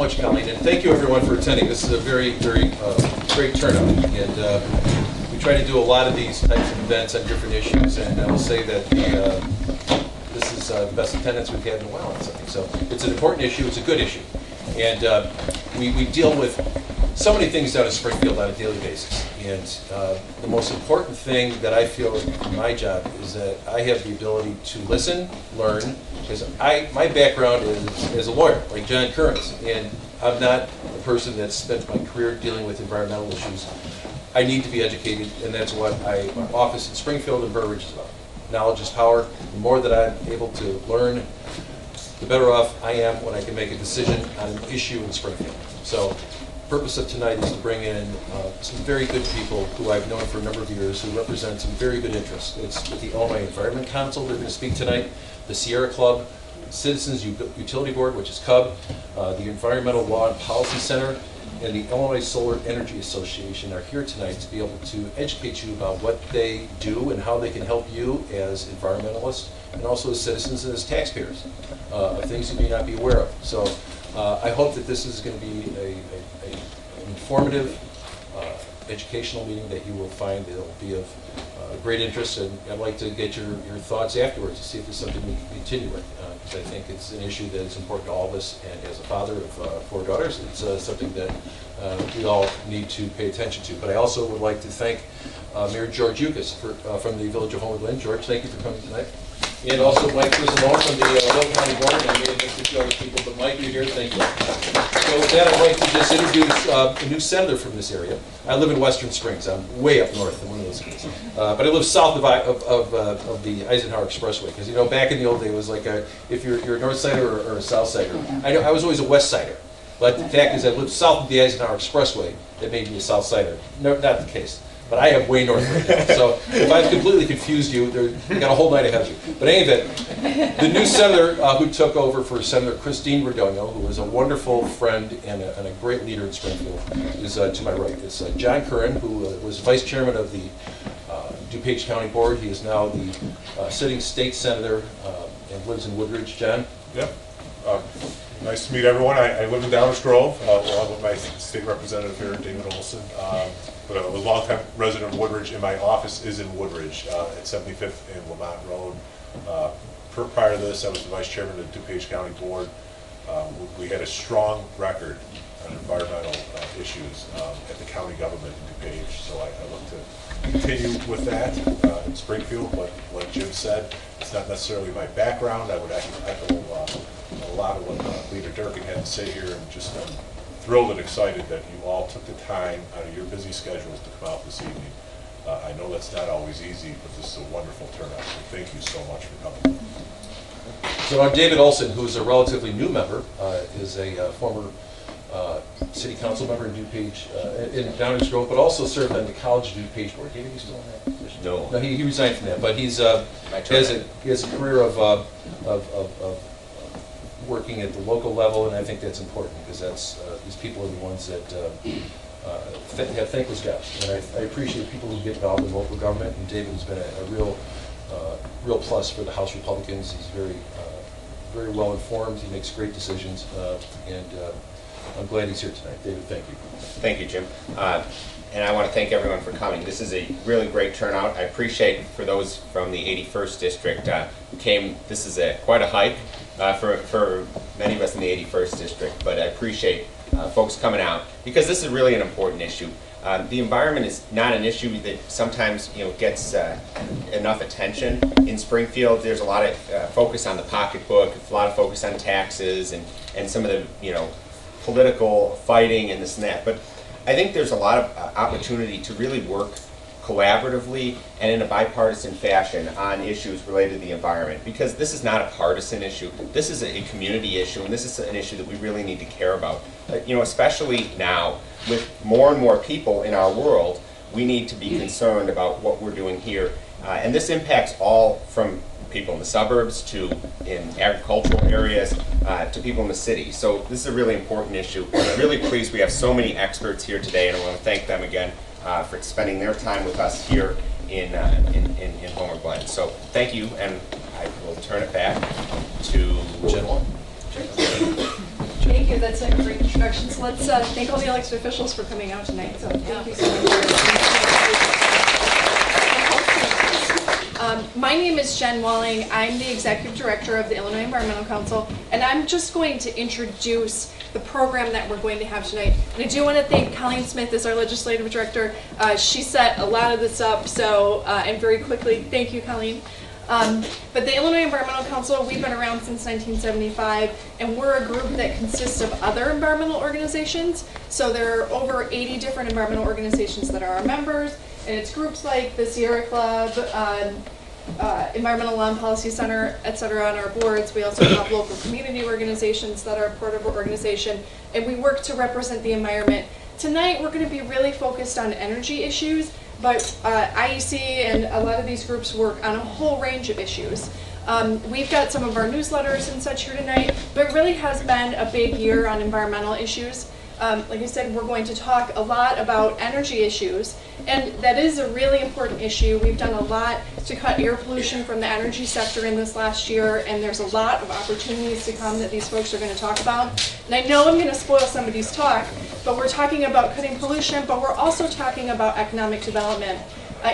much, Colleen, and thank you everyone for attending. This is a very, very great turnout, and we try to do a lot of these types of events on different issues, and I will say that this is the best attendance we've had in a while on something. So it's an important issue, it's a good issue, and we deal with so many things down in Springfield on a daily basis, and the most important thing that I feel in my job is that I have the ability to listen, learn, because my background is as a lawyer, like John Curran's, and I'm not a person that's spent my career dealing with environmental issues. I need to be educated, and that's what my office in Springfield and Burbridge is about. Knowledge is power. The more that I'm able to learn, the better off I am when I can make a decision on an issue in Springfield. So the purpose of tonight is to bring in some very good people who I've known for a number of years who represent some very good interests. It's the Illinois Environment Council, they're going to speak tonight, the Sierra Club, Citizens Utility Board, which is CUB, the Environmental Law and Policy Center, and the Illinois Solar Energy Association are here tonight to be able to educate you about what they do and how they can help you as environmentalists and also as citizens and as taxpayers of things you may not be aware of. So I hope that this is going to be an informative, educational meeting that you will find that will be of great interest, and I'd like to get your thoughts afterwards to see if there's something we can continue with, because I think it's an issue that is important to all of us, and as a father of 4 daughters, it's something that we all need to pay attention to. But I also would like to thank Mayor George Yukas from the Village of Homewood Lynn. George, thank you for coming tonight. And also Mike Frizzalone from the Will County Board, and I may have mixed a few other people, but Mike, you're here, thank you. So with that, I'd like to just introduce a new senator from this area. I live in Western Springs. I'm way up north in one of those kids. But I live south of the Eisenhower Expressway, because you know, back in the old day, it was like if you're a north sider or a south sider. I was always a west sider, but the fact is I lived south of the Eisenhower Expressway. That made me a south sider. No, not the case. But I have way north right now. So if I've completely confused you, you got a whole night ahead of you. But in any event, the new senator who took over for Senator Christine Radogno, who is a wonderful friend and a great leader in Springfield, is to my right. It's John Curran, who was vice chairman of the DuPage County Board. He is now the sitting state senator and lives in Woodridge. John? Yep. Nice to meet everyone. I live in Downers Grove, along with my state representative here, David Olsen. But I'm a longtime resident of Woodridge, and my office is in Woodridge at 75th and Lamont Road. Prior to this, I was the vice chairman of the DuPage County Board. We had a strong record on environmental issues at the county government in DuPage, so I look to continue with that in Springfield. But like Jim said, it's not necessarily my background. I would echo a lot of what Leader Durkin had to say here, and just thrilled and excited that you all took the time out of your busy schedules to come out this evening. I know that's not always easy, but this is a wonderful turnout, so thank you so much for coming. So I'm David Olsen, who is a relatively new member, is a former city council member in DuPage, in Downers Grove, but also served on the College DuPage Board. David, you still on that position? No. No, he resigned from that, but he has a career of working at the local level, and I think that's important, because that's these people are the ones that have thankless jobs. And I appreciate people who get involved in local government, and David has been a real plus for the House Republicans. He's very well informed. He makes great decisions, and I'm glad he's here tonight. David, thank you. Thank you, Jim. And I want to thank everyone for coming. This is a really great turnout. I appreciate for those from the 81st District who came. This is quite a hike for many of us in the 81st District, but I appreciate folks coming out, because this is really an important issue. The environment is not an issue that sometimes gets enough attention. In Springfield, there's a lot of focus on the pocketbook, a lot of focus on taxes, and some of the political fighting and this and that. But I think there's a lot of opportunity to really work collaboratively and in a bipartisan fashion on issues related to the environment, because this is not a partisan issue. This is a community issue, and this is an issue that we really need to care about. Especially now, with more and more people in our world, we need to be concerned about what we're doing here. And this impacts all from people in the suburbs to in agricultural areas to people in the city. So this is a really important issue. I'm really pleased we have so many experts here today, and I want to thank them again for spending their time with us here in Homer Glen. So thank you, and I will turn it back to Jen. Thank you. That's a great introduction. So let's thank all the elected officials for coming out tonight. So thank you so much. My name is Jen Walling. I'm the Executive Director of the Illinois Environmental Council, and I'm just going to introduce the program that we're going to have tonight. And I do want to thank Colleen Smith as our Legislative Director. She set a lot of this up, so and very quickly, thank you, Colleen. But the Illinois Environmental Council, we've been around since 1975, and we're a group that consists of other environmental organizations. So there are over 80 different environmental organizations that are our members, and it's groups like the Sierra Club, Environmental Law and Policy Center, et cetera, on our boards. We also have local community organizations that are part of our organization, and we work to represent the environment. Tonight, we're going to be really focused on energy issues, but IEC and a lot of these groups work on a whole range of issues. We've got some of our newsletters and such here tonight, but it really has been a big year on environmental issues. Like I said, we're going to talk a lot about energy issues, and that is a really important issue. We've done a lot to cut air pollution from the energy sector in this last year, and there's a lot of opportunities to come that these folks are going to talk about. And I know I'm going to spoil somebody's talk, but we're talking about cutting pollution, but we're also talking about economic development.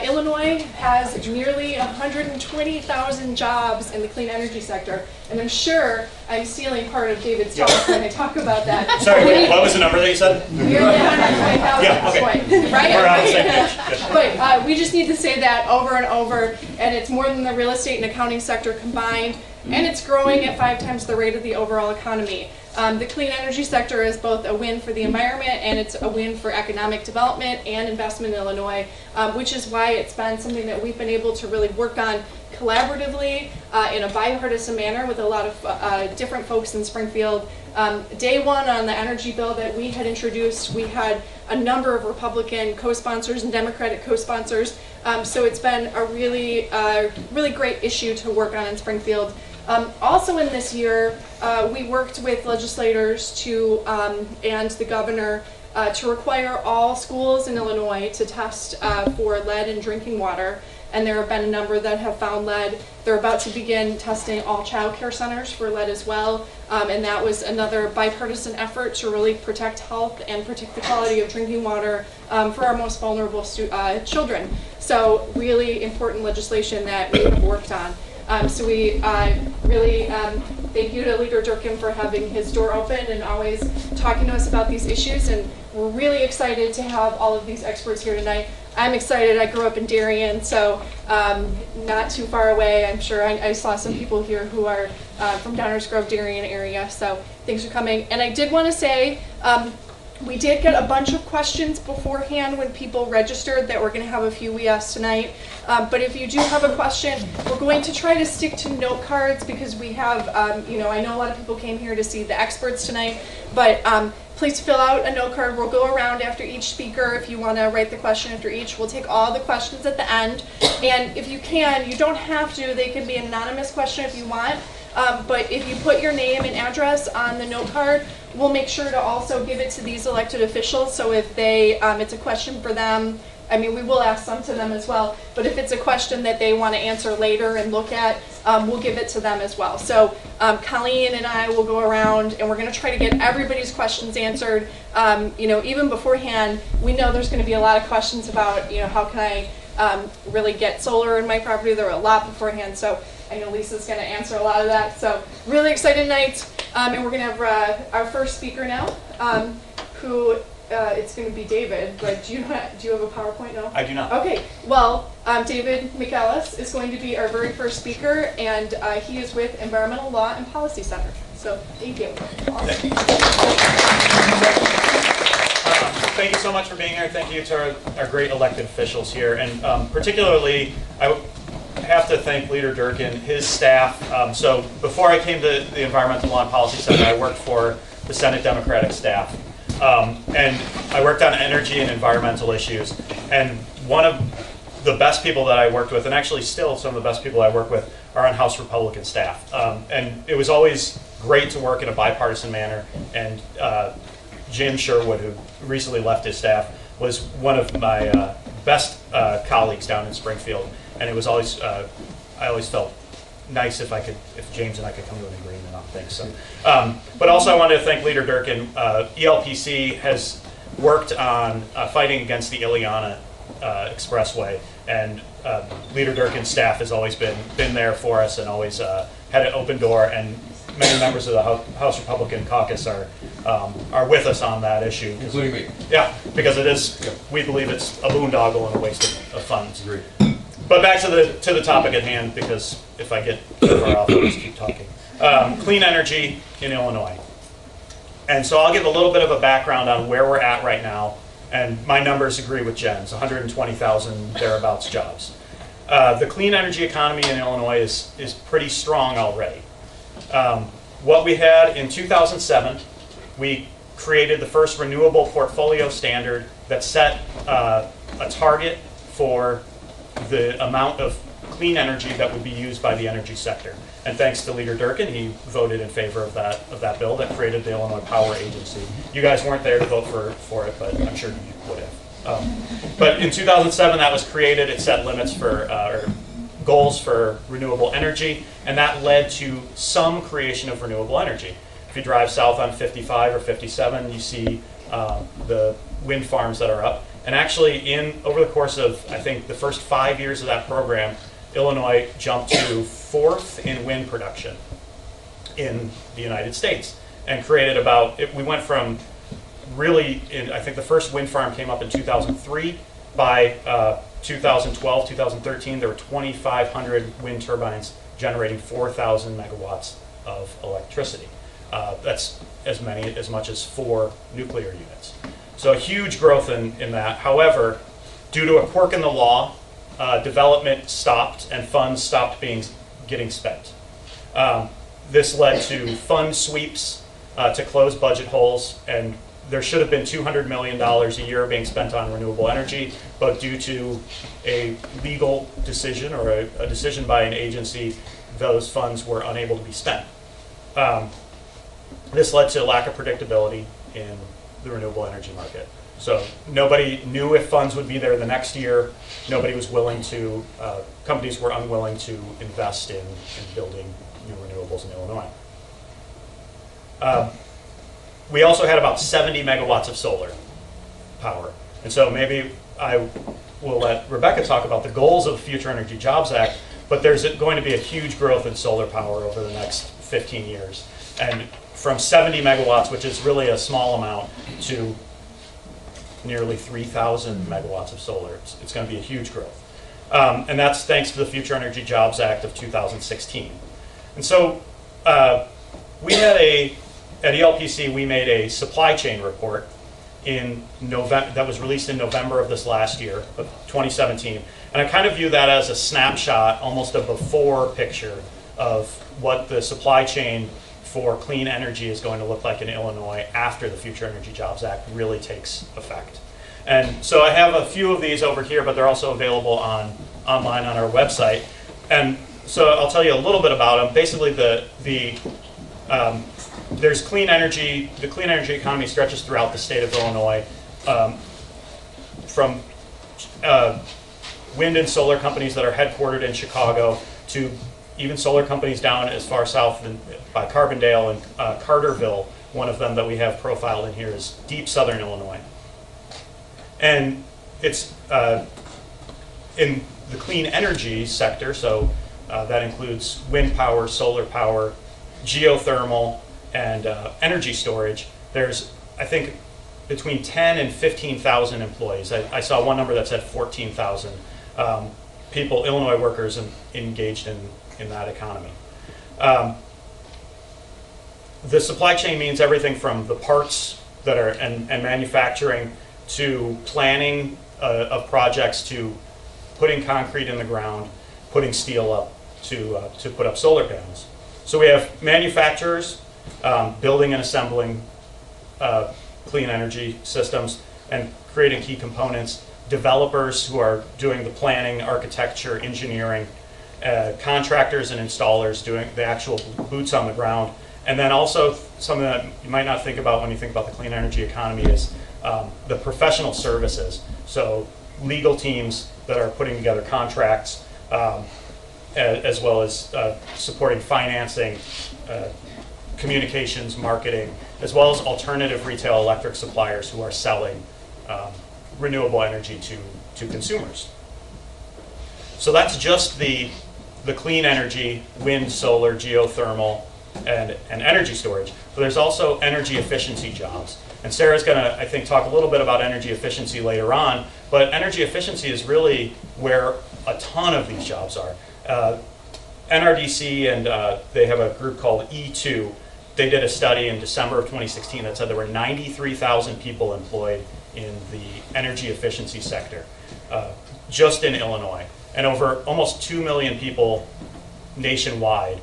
Illinois has nearly 120,000 jobs in the clean energy sector, and I'm sure I'm stealing part of David's talk when I talk about that. Sorry, what was the number that you said? Nearly 120,000 Yeah, okay. point, right? We're on the same page. Good. But we just need to say that over and over, and it's more than the real estate and accounting sector combined, and it's growing at 5 times the rate of the overall economy. The clean energy sector is both a win for the environment and it's a win for economic development and investment in Illinois, which is why it's been something that we've been able to really work on collaboratively in a bipartisan manner with a lot of different folks in Springfield. Day one on the energy bill that we had introduced, we had a number of Republican co-sponsors and Democratic co-sponsors, so it's been a really great issue to work on in Springfield. Also in this year, we worked with legislators to, and the governor to require all schools in Illinois to test for lead in drinking water. And there have been a number that have found lead. They're about to begin testing all child care centers for lead as well. And that was another bipartisan effort to really protect health and protect the quality of drinking water for our most vulnerable children. So really important legislation that we have worked on. So we really thank you to Leader Durkin for having his door open and always talking to us about these issues. And we're really excited to have all of these experts here tonight. I'm excited. I grew up in Darien, so not too far away. I'm sure I saw some people here who are from Downers Grove, Darien area. So thanks for coming. And I did want to say, we did get a bunch of questions beforehand when people registered that we're going to have a few we asked tonight. But if you do have a question, we're going to try to stick to note cards because we have, I know a lot of people came here to see the experts tonight, but please fill out a note card. We'll go around after each speaker if you want to write the question after each. We'll take all the questions at the end. And if you can, you don't have to. They can be an anonymous question if you want. But if you put your name and address on the note card, we'll make sure to also give it to these elected officials. So if they, it's a question for them, I mean, we will ask some to them as well. But if it's a question that they want to answer later and look at, we'll give it to them as well. So Colleen and I will go around and we're going to try to get everybody's questions answered. Even beforehand, we know there's going to be a lot of questions about, how can I really get solar in my property. There were a lot beforehand. So I know Lisa's going to answer a lot of that. So really excited night. And we're going to have our first speaker now, who it's going to be David. But do you have a PowerPoint now? I do not. Okay. Well, David McAllis is going to be our very first speaker, and he is with Environmental Law and Policy Center. So thank you. Awesome. Thank you so much for being here. Thank you to our great elected officials here, and particularly I have to thank Leader Durkin, his staff. So before I came to the Environmental Law and Policy Center, I worked for the Senate Democratic staff. And I worked on energy and environmental issues. And one of the best people that I worked with, and actually still some of the best people I work with, are on House Republican staff. And it was always great to work in a bipartisan manner. And Jim Sherwood, who recently left his staff, was one of my best colleagues down in Springfield. And it was always, I always felt nice if James and I could come to an agreement on things. So, but also I wanted to thank Leader Durkin. ELPC has worked on fighting against the Ileana Expressway, and Leader Durkin's staff has always been there for us and always had an open door. And many members of the House Republican caucus are with us on that issue. Including me. Yeah, because it is. We believe it's a boondoggle and a waste of funds. Agreed. But back to the topic at hand, because if I get too far off, I'll just keep talking. Clean energy in Illinois. And so I'll give a little bit of a background on where we're at right now. And my numbers agree with Jen's, 120,000 thereabouts jobs. The clean energy economy in Illinois is pretty strong already. What we had in 2007, we created the first renewable portfolio standard that set a target for the amount of clean energy that would be used by the energy sector. And thanks to Leader Durkin, he voted in favor of that bill that created the Illinois Power Agency. You guys weren't there to vote for it, but I'm sure you would have. But in 2007, that was created. It set limits for, or goals for renewable energy, and that led to some creation of renewable energy. If you drive south on 55 or 57, you see the wind farms that are up. And actually, over the course of, I think, the first 5 years of that program, Illinois jumped to 4th in wind production in the United States, and created we went from really, I think the first wind farm came up in 2003. By 2012, 2013, there were 2,500 wind turbines generating 4,000 megawatts of electricity. That's as much as 4 nuclear units. So a huge growth in that. However, due to a quirk in the law, development stopped and funds stopped getting spent. This led to fund sweeps to close budget holes, and there should have been $200 million a year being spent on renewable energy, but due to a legal decision or a decision by an agency, those funds were unable to be spent. This led to a lack of predictability in the renewable energy market. So nobody knew if funds would be there the next year. Nobody was willing to, companies were unwilling to invest in building new renewables in Illinois. We also had about 70 megawatts of solar power. And so maybe I will let Rebecca talk about the goals of the Future Energy Jobs Act, but there's going to be a huge growth in solar power over the next 15 years. And from 70 megawatts, which is really a small amount, to nearly 3,000 megawatts of solar. It's going to be a huge growth. And that's thanks to the Future Energy Jobs Act of 2016. And so we had at ELPC, we made a supply chain report in November that was released in November of this last year, of 2017. And I kind of view that as a snapshot, almost a before picture of what the supply chain for clean energy is going to look like in Illinois after the Future Energy Jobs Act really takes effect. And so I have a few of these over here, but they're also available online on our website. And so I'll tell you a little bit about them. Basically, there's clean energy. The clean energy economy stretches throughout the state of Illinois, from wind and solar companies that are headquartered in Chicago to even solar companies down as far south by Carbondale and Carterville. One of them that we have profiled in here is deep southern Illinois. And it's in the clean energy sector, so that includes wind power, solar power, geothermal, and energy storage. There's, I think, between 10 and 15,000 employees. I saw one number that said 14,000 people, Illinois workers, engaged in that economy. The supply chain means everything from the parts that are and manufacturing to planning of projects to putting concrete in the ground, putting steel up to put up solar panels. So we have manufacturers building and assembling clean energy systems and creating key components, developers who are doing the planning, architecture, engineering, contractors and installers doing the actual boots on the ground. And then also something that you might not think about when you think about the clean energy economy is the professional services. So legal teams that are putting together contracts as well as supporting financing, communications, marketing, as well as alternative retail electric suppliers who are selling renewable energy to consumers. So that's just the clean energy, wind, solar, geothermal, and energy storage. But there's also energy efficiency jobs. And Sarah's going to, I think, talk a little bit about energy efficiency later on. But energy efficiency is really where a ton of these jobs are. NRDC and they have a group called E2. They did a study in December of 2016 that said there were 93,000 people employed in the energy efficiency sector, just in Illinois, and over almost 2 million people nationwide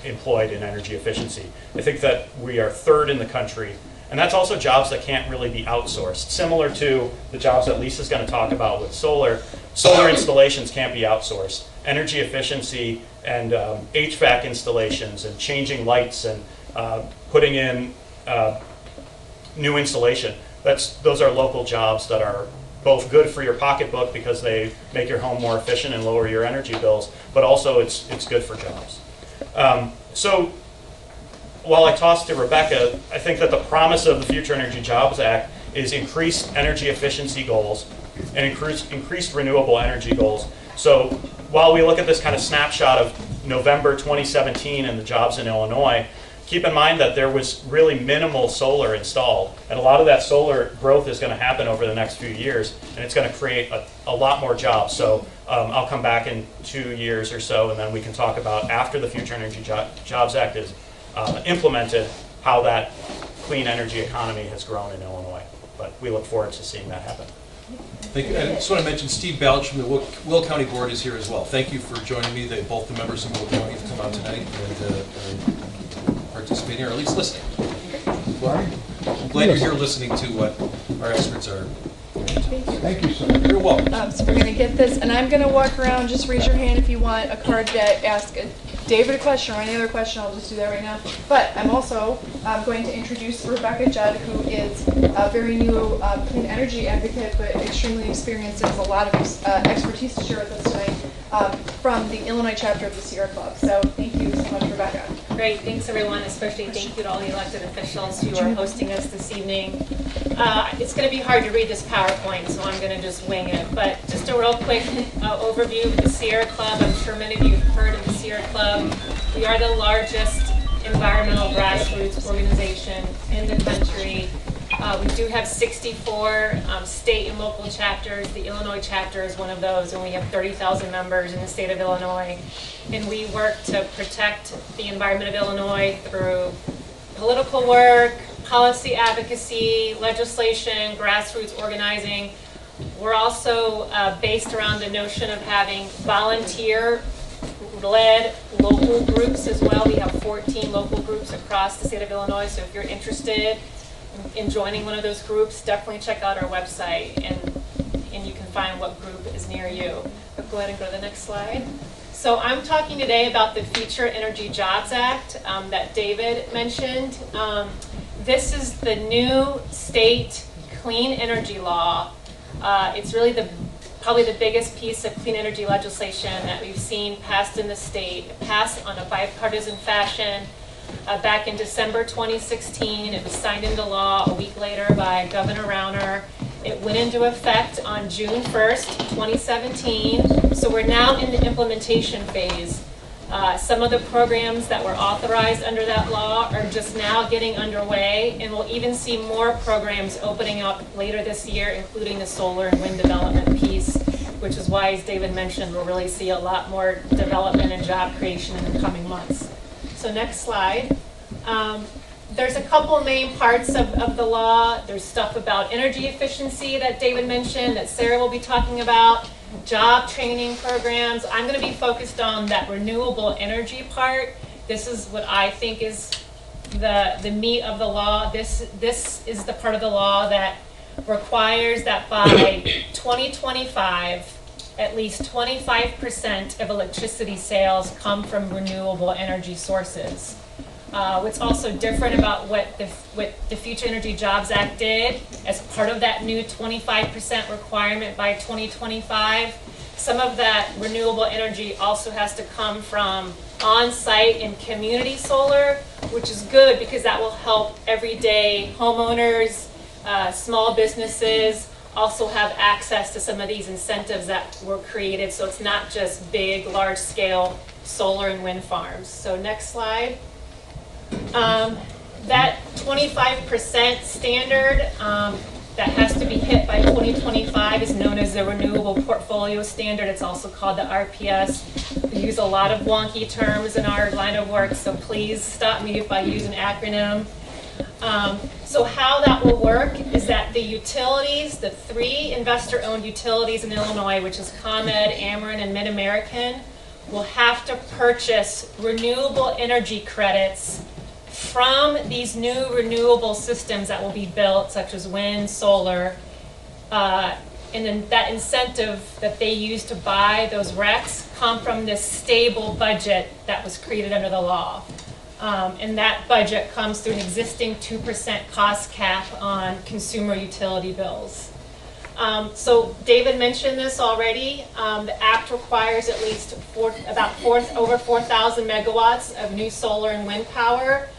employed in energy efficiency. I think that we are third in the country, and that's also jobs that can't really be outsourced. Similar to the jobs that Lisa's going to talk about with solar, solar installations can't be outsourced. Energy efficiency and HVAC installations and changing lights and putting in new installation, those are local jobs that are both good for your pocketbook because they make your home more efficient and lower your energy bills, but also it's good for jobs. So while I toss to Rebecca, I think that the promise of the Future Energy Jobs Act is increased energy efficiency goals and increased renewable energy goals. So while we look at this kind of snapshot of November 2017 and the jobs in Illinois, keep in mind that there was really minimal solar installed, and a lot of that solar growth is going to happen over the next few years, and it's going to create a lot more jobs. So I'll come back in 2 years or so, and then we can talk about, after the Future Energy Jobs Act is implemented, how that clean energy economy has grown in Illinois. But we look forward to seeing that happen. Thank you. I just want to mention Steve Balch from the Will County Board is here as well. Thank you for joining me. Both the members of Will County have come out tonight and participating, or at least listening. I'm glad you're here listening to what our experts are. Thank you so much. You're welcome. So we're going to get this, and I'm going to walk around. Just raise your hand if you want a card that asks David a question or any other question. I'll just do that right now. But I'm also going to introduce Rebecca Judd, who is a very new clean energy advocate, but extremely experienced and has a lot of expertise to share with us tonight from the Illinois chapter of the Sierra Club. So thank you so much, Rebecca. Great, thanks everyone, especially thank you to all the elected officials who are hosting us this evening. It's going to be hard to read this PowerPoint, so I'm going to just wing it. But just a real quick overview of the Sierra Club. I'm sure many of you have heard of the Sierra Club. We are the largest environmental grassroots organization in the country. We do have 64 state and local chapters. The Illinois chapter is one of those, and we have 30,000 members in the state of Illinois. And we work to protect the environment of Illinois through political work, policy advocacy, legislation, grassroots organizing. We're also based around the notion of having volunteer-led local groups as well. We have 14 local groups across the state of Illinois, so if you're interested in joining one of those groups, definitely check out our website and you can find what group is near you. But go ahead and go to the next slide. So I'm talking today about the Future Energy Jobs Act that David mentioned. This is the new state clean energy law. It's really probably the biggest piece of clean energy legislation that we've seen passed in the state. It passed on a bipartisan fashion back in December 2016. It was signed into law a week later by Governor Rauner. It went into effect on June 1st, 2017. So we're now in the implementation phase. Some of the programs that were authorized under that law are just now getting underway, and we'll even see more programs opening up later this year, including the solar and wind development piece, which is why, as David mentioned, we'll really see a lot more development and job creation in the coming months. So next slide. There's a couple main parts of the law. There's stuff about energy efficiency that David mentioned, that Sarah will be talking about, job training programs. I'm going to be focused on that renewable energy part. This is what I think is the meat of the law. This is the part of the law that requires that by 2025, at least 25% of electricity sales come from renewable energy sources. What's also different about what the Future Energy Jobs Act did as part of that new 25% requirement by 2025, some of that renewable energy also has to come from on-site and community solar, which is good because that will help everyday homeowners, small businesses also have access to some of these incentives that were created. So it's not just big, large-scale solar and wind farms. So next slide. That 25% standard that has to be hit by 2025 is known as the Renewable Portfolio Standard. It's also called the RPS. We use a lot of wonky terms in our line of work, so please stop me if I use an acronym. So how that will work is that the utilities, the 3 investor-owned utilities in Illinois, which is ComEd, Ameren, and Mid-American, will have to purchase renewable energy credits from these new renewable systems that will be built, such as wind, solar, and then that incentive that they use to buy those RECs come from this stable budget that was created under the law. And that budget comes through an existing 2% cost cap on consumer utility bills. So David mentioned this already. The act requires at least over 4,000 megawatts of new solar and wind power.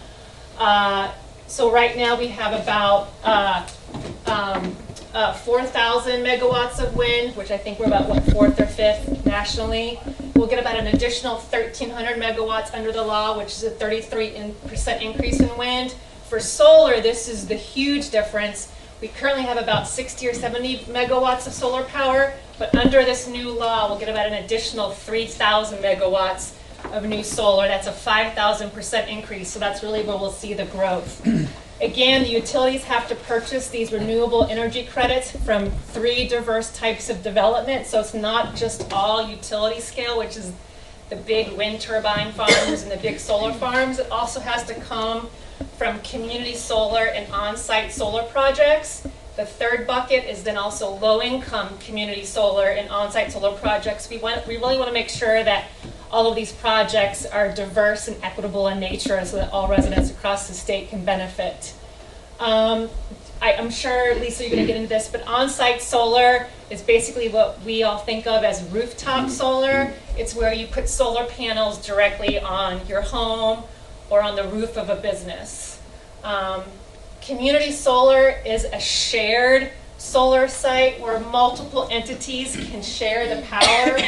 So right now we have about 4,000 megawatts of wind, which I think we're about, 4th or 5th nationally. We'll get about an additional 1,300 megawatts under the law, which is a 33% increase in wind. For solar, this is the huge difference. We currently have about 60 or 70 megawatts of solar power, but under this new law, we'll get about an additional 3,000 megawatts of new solar. That's a 5,000% increase, so that's really where we'll see the growth. Again, the utilities have to purchase these renewable energy credits from 3 diverse types of development, so it's not just all utility scale, which is the big wind turbine farms and the big solar farms. It also has to come from community solar and on-site solar projects. The 3rd bucket is then also low-income community solar and on-site solar projects. We really want to make sure that all of these projects are diverse and equitable in nature so that all residents across the state can benefit. I'm sure, Lisa, you're going to get into this, but on-site solar is basically what we all think of as rooftop solar. It's where you put solar panels directly on your home or on the roof of a business. Community solar is a shared solar site where multiple entities can share the power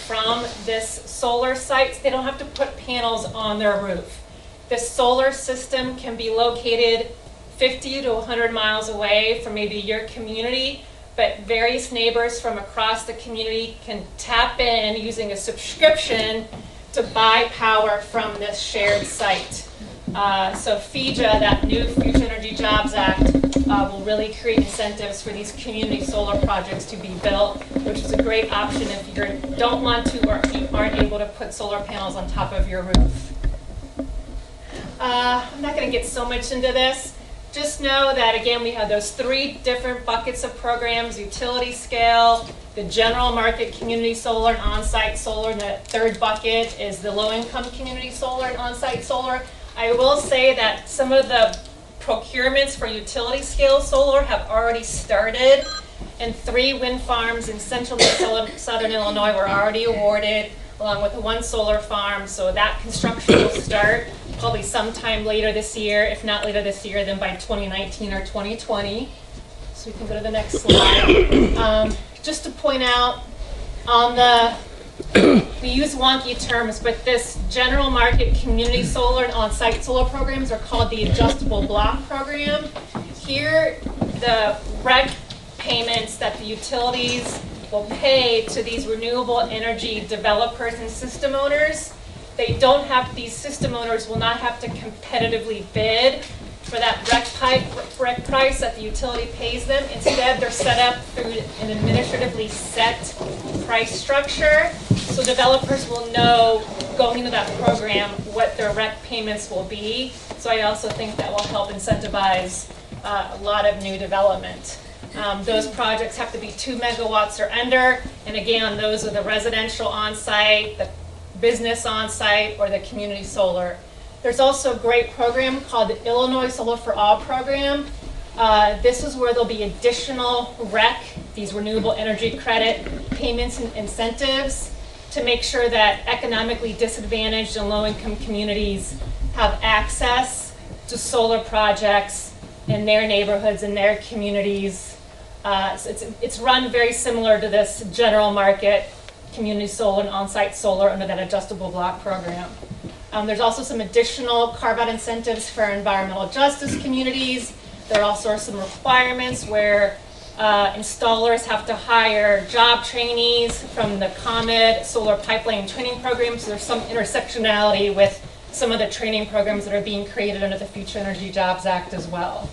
from this solar site. They don't have to put panels on their roof. This solar system can be located 50 to 100 miles away from maybe your community, but various neighbors from across the community can tap in using a subscription to buy power from this shared site. So FEJA, that new Future Energy Jobs Act, will really create incentives for these community solar projects to be built, which is a great option if you don't want to or if you aren't able to put solar panels on top of your roof. I'm not going to get so much into this. Just know that, again, we have those 3 different buckets of programs: utility scale, the general market community solar and on-site solar, and the 3rd bucket is the low-income community solar and on-site solar. I will say that some of the procurements for utility scale solar have already started, and 3 wind farms in central and southern Illinois were already awarded, along with 1 solar farm. So that construction will start probably sometime later this year. If not later this year, then by 2019 or 2020. So we can go to the next slide. Just to point out, on the we use wonky terms, but this general market community solar and on-site solar programs are called the adjustable block program. Here, the REC payments that the utilities will pay to these renewable energy developers and system owners, these system owners will not have to competitively bid for that REC price that the utility pays them. Instead, they're set up through an administratively set price structure. So developers will know going into that program what their REC payments will be. So I also think that will help incentivize a lot of new development. Those projects have to be 2 megawatts or under. And again, those are the residential on-site, the business on-site, or the community solar. There's also a great program called the Illinois Solar for All program. This is where there'll be additional REC these renewable energy credit payments and incentives to make sure that economically disadvantaged and low-income communities have access to solar projects in their neighborhoods and their communities. So it's run very similar to this general market community solar and on-site solar under that adjustable block program. There's also some additional carve-out incentives for environmental justice communities. There also are some requirements where installers have to hire job trainees from the ComEd solar pipeline training program. So there's some intersectionality with some of the training programs that are being created under the Future Energy Jobs Act as well.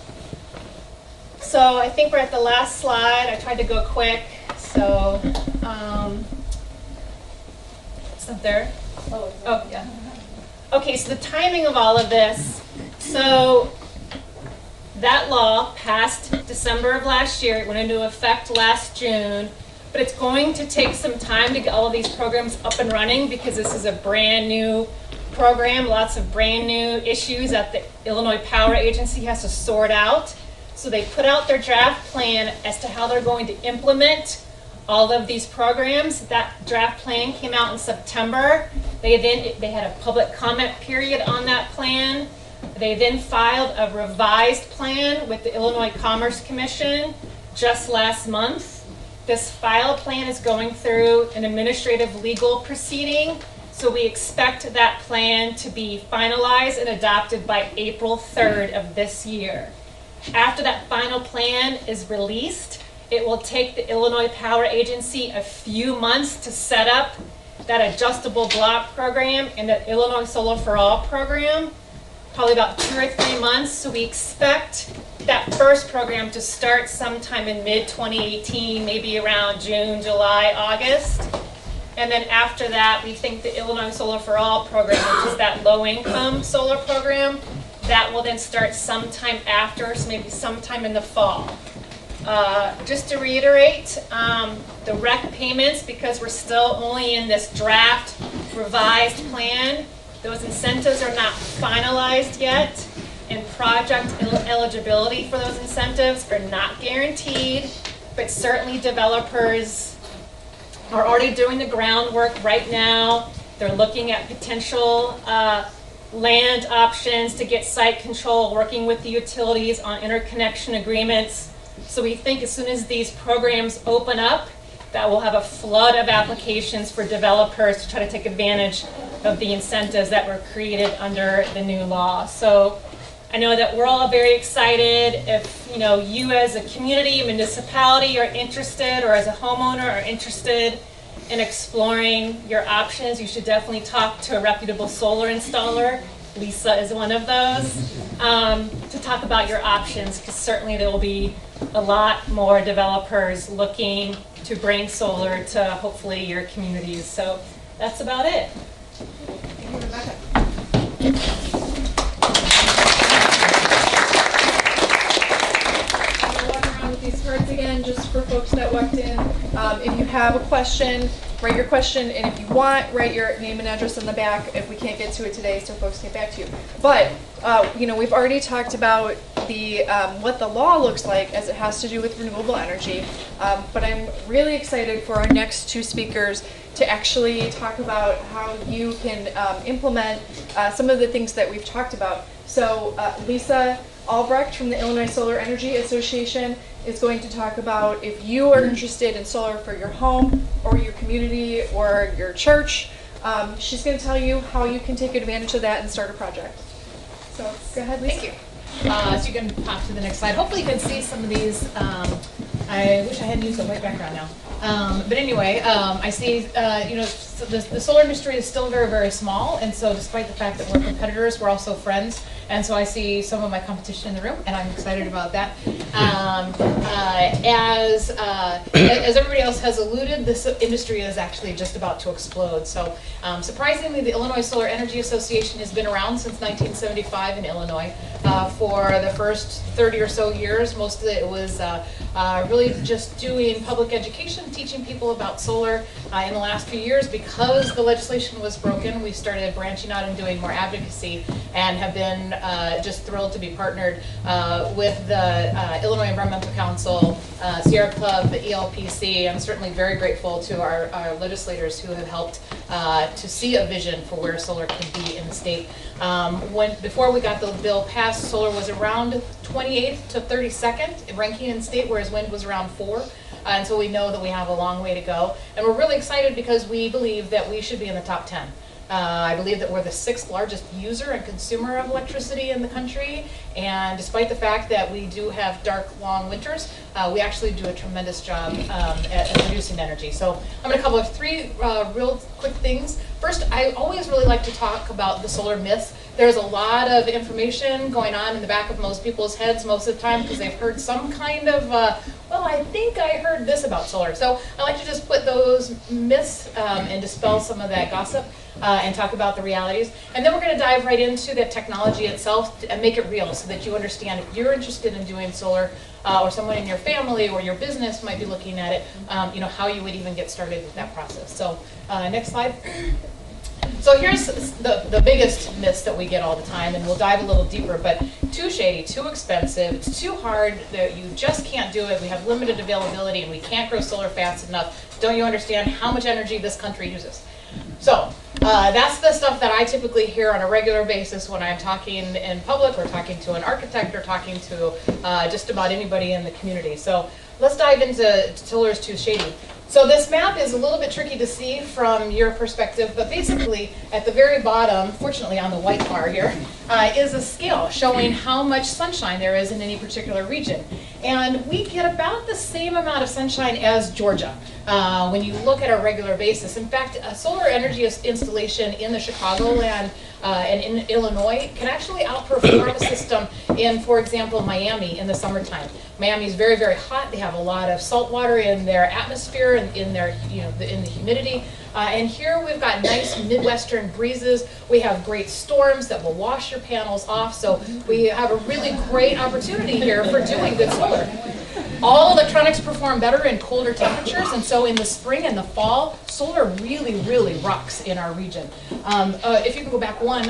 So I think we're at the last slide. I tried to go quick. So it's not there. Oh yeah. Okay, so the timing of all of this. So that law passed December of last year. It went into effect last June, but it's going to take some time to get all of these programs up and running because this is a brand new program, lots of brand new issues that the Illinois Power Agency has to sort out. So they put out their draft plan as to how they're going to implement all of these programs. That draft plan came out in September. They had a public comment period on that plan. They then filed a revised plan with the Illinois Commerce Commission just last month. This filed plan is going through an administrative legal proceeding, so we expect that plan to be finalized and adopted by April 3rd of this year. After that final plan is released, it will take the Illinois Power Agency a few months to set up that adjustable block program and the Illinois Solar for All program, probably about 2 or 3 months. So we expect that first program to start sometime in mid-2018, maybe around June, July, August. And then after that, we think the Illinois Solar for All program, which is that low-income solar program, that will then start sometime after, so maybe sometime in the fall. Just to reiterate, the REC payments, because we're still only in this draft revised plan, those incentives are not finalized yet, and project eligibility for those incentives are not guaranteed, but certainly developers are already doing the groundwork right now. They're looking at potential land options to get site control, working with the utilities on interconnection agreements. So we think as soon as these programs open up, that we'll have a flood of applications for developers to try to take advantage of the incentives that were created under the new law. So I know that we're all very excited. If you as a community, municipality are interested, or as a homeowner are interested in exploring your options, you should definitely talk to a reputable solar installer. Lisa is one of those, to talk about your options, because certainly there will be a lot more developers looking to bring solar to hopefully your communities. So that's about it. Thank you, Rebecca. I'll walk around with these cards again, just for folks that walked in. If you have a question, write your question, and if you want, write your name and address on the back if we can't get to it today, so folks get back to you. But we've already talked about the what the law looks like as it has to do with renewable energy. But I'm really excited for our next two speakers to actually talk about how you can implement some of the things that we've talked about. So Lisa Albrecht from the Illinois Solar Energy Association is going to talk about if you are interested in solar for your home or your community or your church. She's going to tell you how you can take advantage of that and start a project. So go ahead, Lisa. Thank you. So you can pop to the next slide. Hopefully you can see some of these. I wish I hadn't used a white background now. But anyway, I see, the solar industry is still very, very small. And so despite the fact that we're competitors, we're also friends. And so I see some of my competition in the room, and I'm excited about that. As everybody else has alluded, this industry is actually just about to explode. So surprisingly, the Illinois Solar Energy Association has been around since 1975 in Illinois. for the first 30 or so years. Most of it was really just doing public education, teaching people about solar. In the last few years, because the legislation was broken, we started branching out and doing more advocacy, and have been just thrilled to be partnered with the Illinois Environmental Council, Sierra Club, the ELPC. I'm certainly very grateful to our legislators who have helped to see a vision for where solar can be in the state. Before we got the bill passed, solar was around 28th to 32nd ranking in state, whereas wind was around 4. And so we know that we have a long way to go. And we're really excited because we believe that we should be in the top 10. I believe that we're the 6th largest user and consumer of electricity in the country, and despite the fact that we do have dark, long winters, we actually do a tremendous job at producing energy. So I'm going to cover 3 real quick things. First, I always really like to talk about the solar myths. There's a lot of information going on in the back of most people's heads most of the time because they've heard some kind of, well, I think I heard this about solar. So I like to just put those myths and dispel some of that gossip. And talk about the realities. And then we're going to dive right into the technology itself and make it real so that you understand if you're interested in doing solar or someone in your family or your business might be looking at it, you know, how you would even get started with that process. So next slide. So here's the biggest myths that we get all the time, and we'll dive a little deeper, but too shady, too expensive, it's too hard, that you just can't do it, we have limited availability, and we can't grow solar fast enough. Don't you understand how much energy this country uses? So that's the stuff that I typically hear on a regular basis when I'm talking in public or talking to an architect or talking to just about anybody in the community. So let's dive into solar's too shady. So this map is a little bit tricky to see from your perspective, but basically at the very bottom, fortunately on the white bar here, is a scale showing how much sunshine there is in any particular region. And we get about the same amount of sunshine as Georgia when you look at a regular basis. In fact, a solar energy installation in the Chicagoland and in Illinois can actually outperform a system in, for example, Miami in the summertime. Miami is very, very hot. They have a lot of salt water in their atmosphere and in their, in the humidity. And here we've got nice Midwestern breezes. We have great storms that will wash your panels off. So we have a really great opportunity here for doing good solar. All electronics perform better in colder temperatures, and so in the spring and the fall, solar really, really rocks in our region. If you can go back one,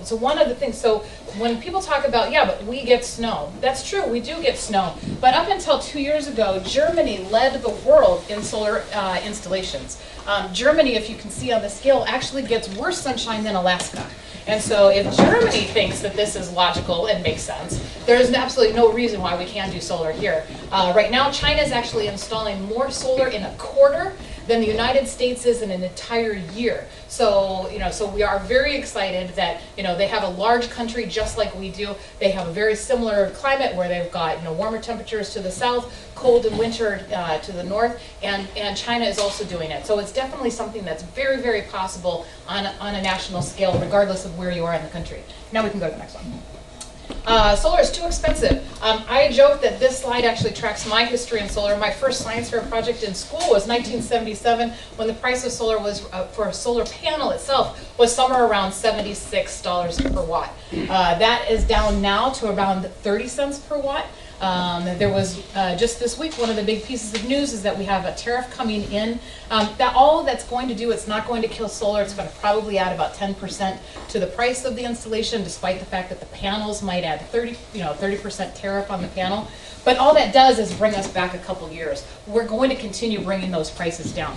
so one of the things, so when people talk about, yeah, but we get snow, that's true, we do get snow, but up until 2 years ago, Germany led the world in solar installations. Germany, if you can see on the scale, actually gets worse sunshine than Alaska. And so if Germany thinks that this is logical and makes sense, there's absolutely no reason why we can't do solar here. Right now, China is actually installing more solar in a quarter than the United States is in an entire year. So, so we are very excited that, they have a large country just like we do. They have a very similar climate where they've got, warmer temperatures to the south, cold in winter to the north, and China is also doing it. So it's definitely something that's very, very possible on a national scale, regardless of where you are in the country. Now we can go to the next one. Solar is too expensive. I joke that this slide actually tracks my history in solar. My first science fair project in school was 1977, when the price of solar was, for a solar panel itself, was somewhere around $76 per watt. That is down now to around 30 cents per watt. There was just this week, one of the big pieces of news is that we have a tariff coming in. That all that's going to do, it's not going to kill solar. It's going to probably add about 10% to the price of the installation, despite the fact that the panels might add 30% tariff on the panel. But all that does is bring us back a couple years. We're going to continue bringing those prices down.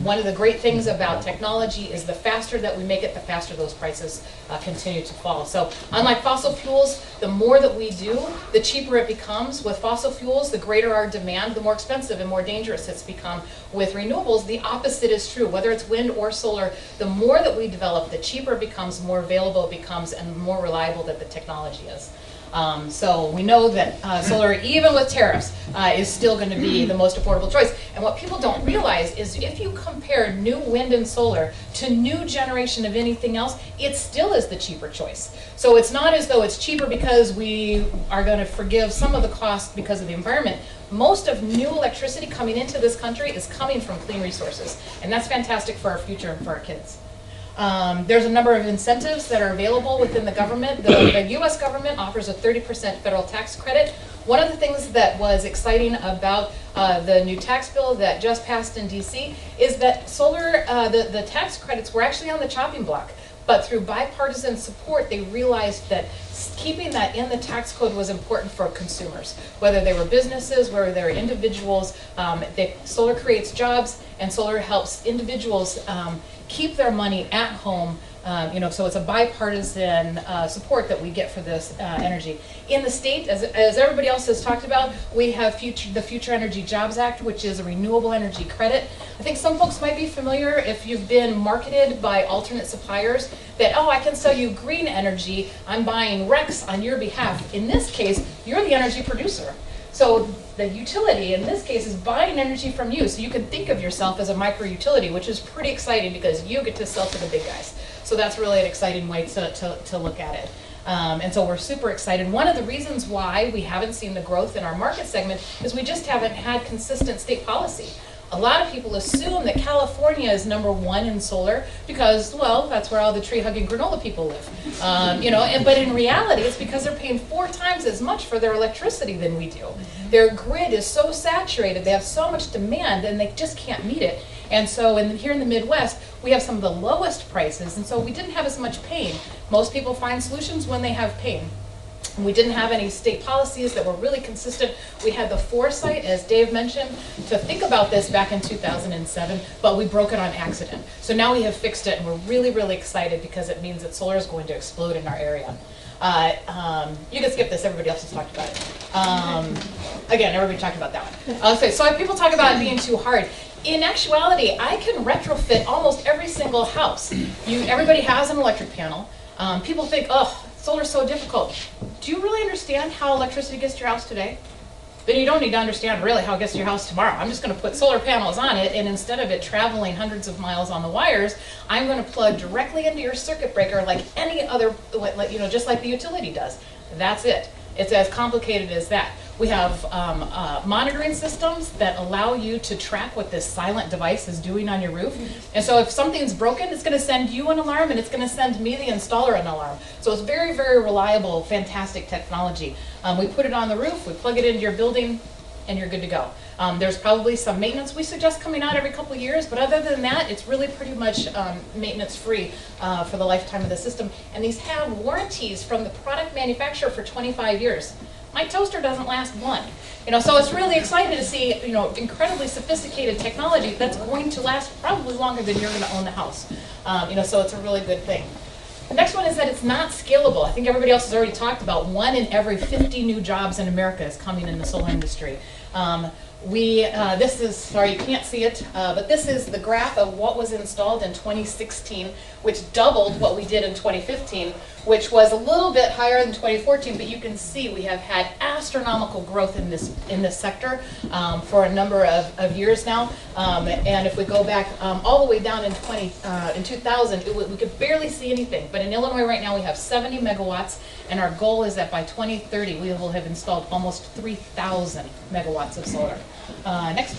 One of the great things about technology is the faster that we make it, the faster those prices continue to fall. So unlike fossil fuels, the more that we do, the cheaper it becomes. With fossil fuels, the greater our demand, the more expensive and more dangerous it's become. With renewables, the opposite is true. Whether it's wind or solar, the more that we develop, the cheaper it becomes, more available it becomes, and the more reliable that the technology is. So we know that solar, even with tariffs, is still going to be the most affordable choice. And what people don't realize is if you compare new wind and solar to new generation of anything else, it still is the cheaper choice. So it's not as though it's cheaper because we are going to forgive some of the cost because of the environment. Most of new electricity coming into this country is coming from clean resources. And that's fantastic for our future and for our kids. There's a number of incentives that are available within the government. The U.S. government offers a 30% federal tax credit. One of the things that was exciting about the new tax bill that just passed in D.C. is that solar, the tax credits were actually on the chopping block. But through bipartisan support, they realized that keeping that in the tax code was important for consumers, whether they were businesses, whether they were individuals. Solar creates jobs, and solar helps individuals keep their money at home. So it's a bipartisan support that we get for this energy. In the state, as everybody else has talked about, we have the Future Energy Jobs Act, which is a renewable energy credit. I think some folks might be familiar if you've been marketed by alternate suppliers that, oh, I can sell you green energy, I'm buying RECs on your behalf. In this case, you're the energy producer. So the utility, in this case, is buying energy from you. So you can think of yourself as a micro utility, which is pretty exciting because you get to sell to the big guys. So that's really an exciting way to look at it. And so we're super excited. One of the reasons why we haven't seen the growth in our market segment is we just haven't had consistent state policy. A lot of people assume that California is #1 in solar because, well, that's where all the tree-hugging granola people live. But in reality, it's because they're paying 4 times as much for their electricity than we do. Their grid is so saturated, they have so much demand, and they just can't meet it. And so here in the Midwest, we have some of the lowest prices, and so we didn't have as much pain. Most people find solutions when they have pain. We didn't have any state policies that were really consistent. We had the foresight, as Dave mentioned, to think about this back in 2007, but we broke it on accident. So now we have fixed it, and we're really, really excited because it means that solar is going to explode in our area. You can skip this, everybody else has talked about it. Again, everybody talked about that one. So people talk about it being too hard. In actuality, I can retrofit almost every single house. Everybody has an electric panel. People think, oh, solar's so difficult. Do you really understand how electricity gets to your house today? Then you don't need to understand really how it gets to your house tomorrow. I'm just going to put solar panels on it, and instead of it traveling hundreds of miles on the wires, I'm going to plug directly into your circuit breaker like any other, just like the utility does. That's it. It's as complicated as that. We have monitoring systems that allow you to track what this silent device is doing on your roof. And so if something's broken, it's going to send you an alarm, and it's going to send me, the installer, an alarm. So it's very, very reliable, fantastic technology. We put it on the roof, we plug it into your building, and you're good to go. There's probably some maintenance we suggest coming out every couple of years, but other than that, it's really pretty much maintenance free for the lifetime of the system. And these have warranties from the product manufacturer for 25 years. My toaster doesn't last one. So it's really exciting to see, incredibly sophisticated technology that's going to last probably longer than you're going to own the house. So it's a really good thing. The next one is that it's not scalable. I think everybody else has already talked about 1 in every 50 new jobs in America is coming in the solar industry. This is, sorry you can't see it, but this is the graph of what was installed in 2016, which doubled what we did in 2015, which was a little bit higher than 2014, but you can see we have had astronomical growth in this sector for a number of years now. And if we go back all the way down in 2000, we could barely see anything. But in Illinois right now we have 70 megawatts, and our goal is that by 2030 we will have installed almost 3,000 megawatts of solar. Next.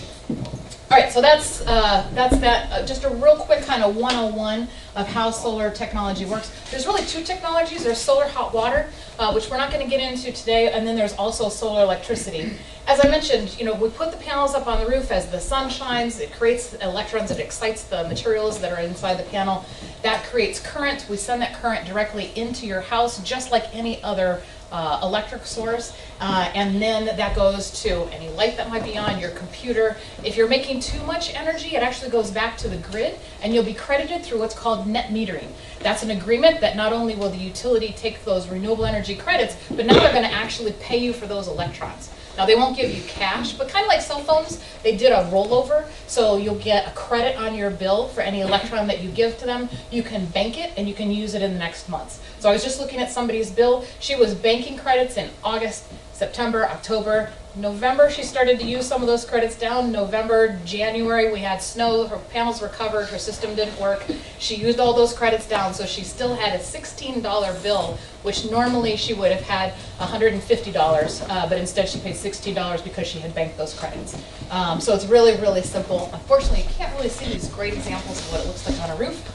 All right, so that's that. Just a real quick kind of 101 of how solar technology works. There's really 2 technologies. There's solar hot water, which we're not going to get into today, and then there's also solar electricity. As I mentioned, we put the panels up on the roof as the sun shines. It creates electrons. It excites the materials that are inside the panel. That creates current. We send that current directly into your house, just like any other electric source, and then that goes to any light that might be on your computer. If you're making too much energy, it actually goes back to the grid, and you'll be credited through what's called net metering. That's an agreement that not only will the utility take those renewable energy credits, but now they're going to actually pay you for those electrons. Now they won't give you cash, but kind of like cell phones, they did a rollover, so you'll get a credit on your bill for any electron that you give to them. You can bank it, and you can use it in the next months. So I was just looking at somebody's bill. She was banking credits in August, September, October, November. She started to use some of those credits down. November, January, we had snow. Her panels were covered. Her system didn't work. She used all those credits down, so she still had a $16 bill, which normally she would have had $150, but instead she paid $16 because she had banked those credits. So it's really, really simple. Unfortunately, you can't really see these great examples of what it looks like on a roof.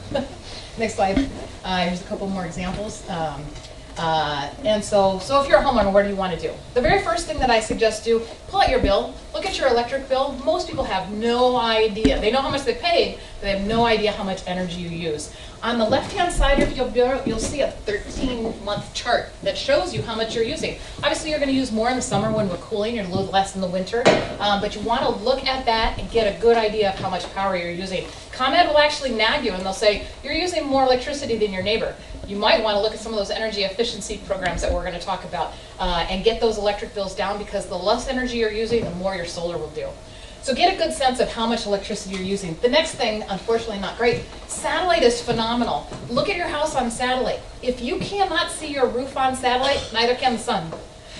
Next slide. Here's a couple more examples. And so if you're a homeowner, what do you want to do? The very first thing that I suggest do, pull out your bill, look at your electric bill. Most people have no idea. They know how much they paid, but they have no idea how much energy you use. On the left-hand side of your bill, you'll see a 13-month chart that shows you how much you're using. Obviously, you're going to use more in the summer when we're cooling, and a little less in the winter. But you want to look at that and get a good idea of how much power you're using. ComEd will actually nag you, and they'll say, you're using more electricity than your neighbor. You might want to look at some of those energy efficiency programs that we're going to talk about and get those electric bills down, because the less energy you're using, the more your solar will do. So get a good sense of how much electricity you're using. The next thing, unfortunately not great, satellite is phenomenal. Look at your house on satellite. If you cannot see your roof on satellite, neither can the sun.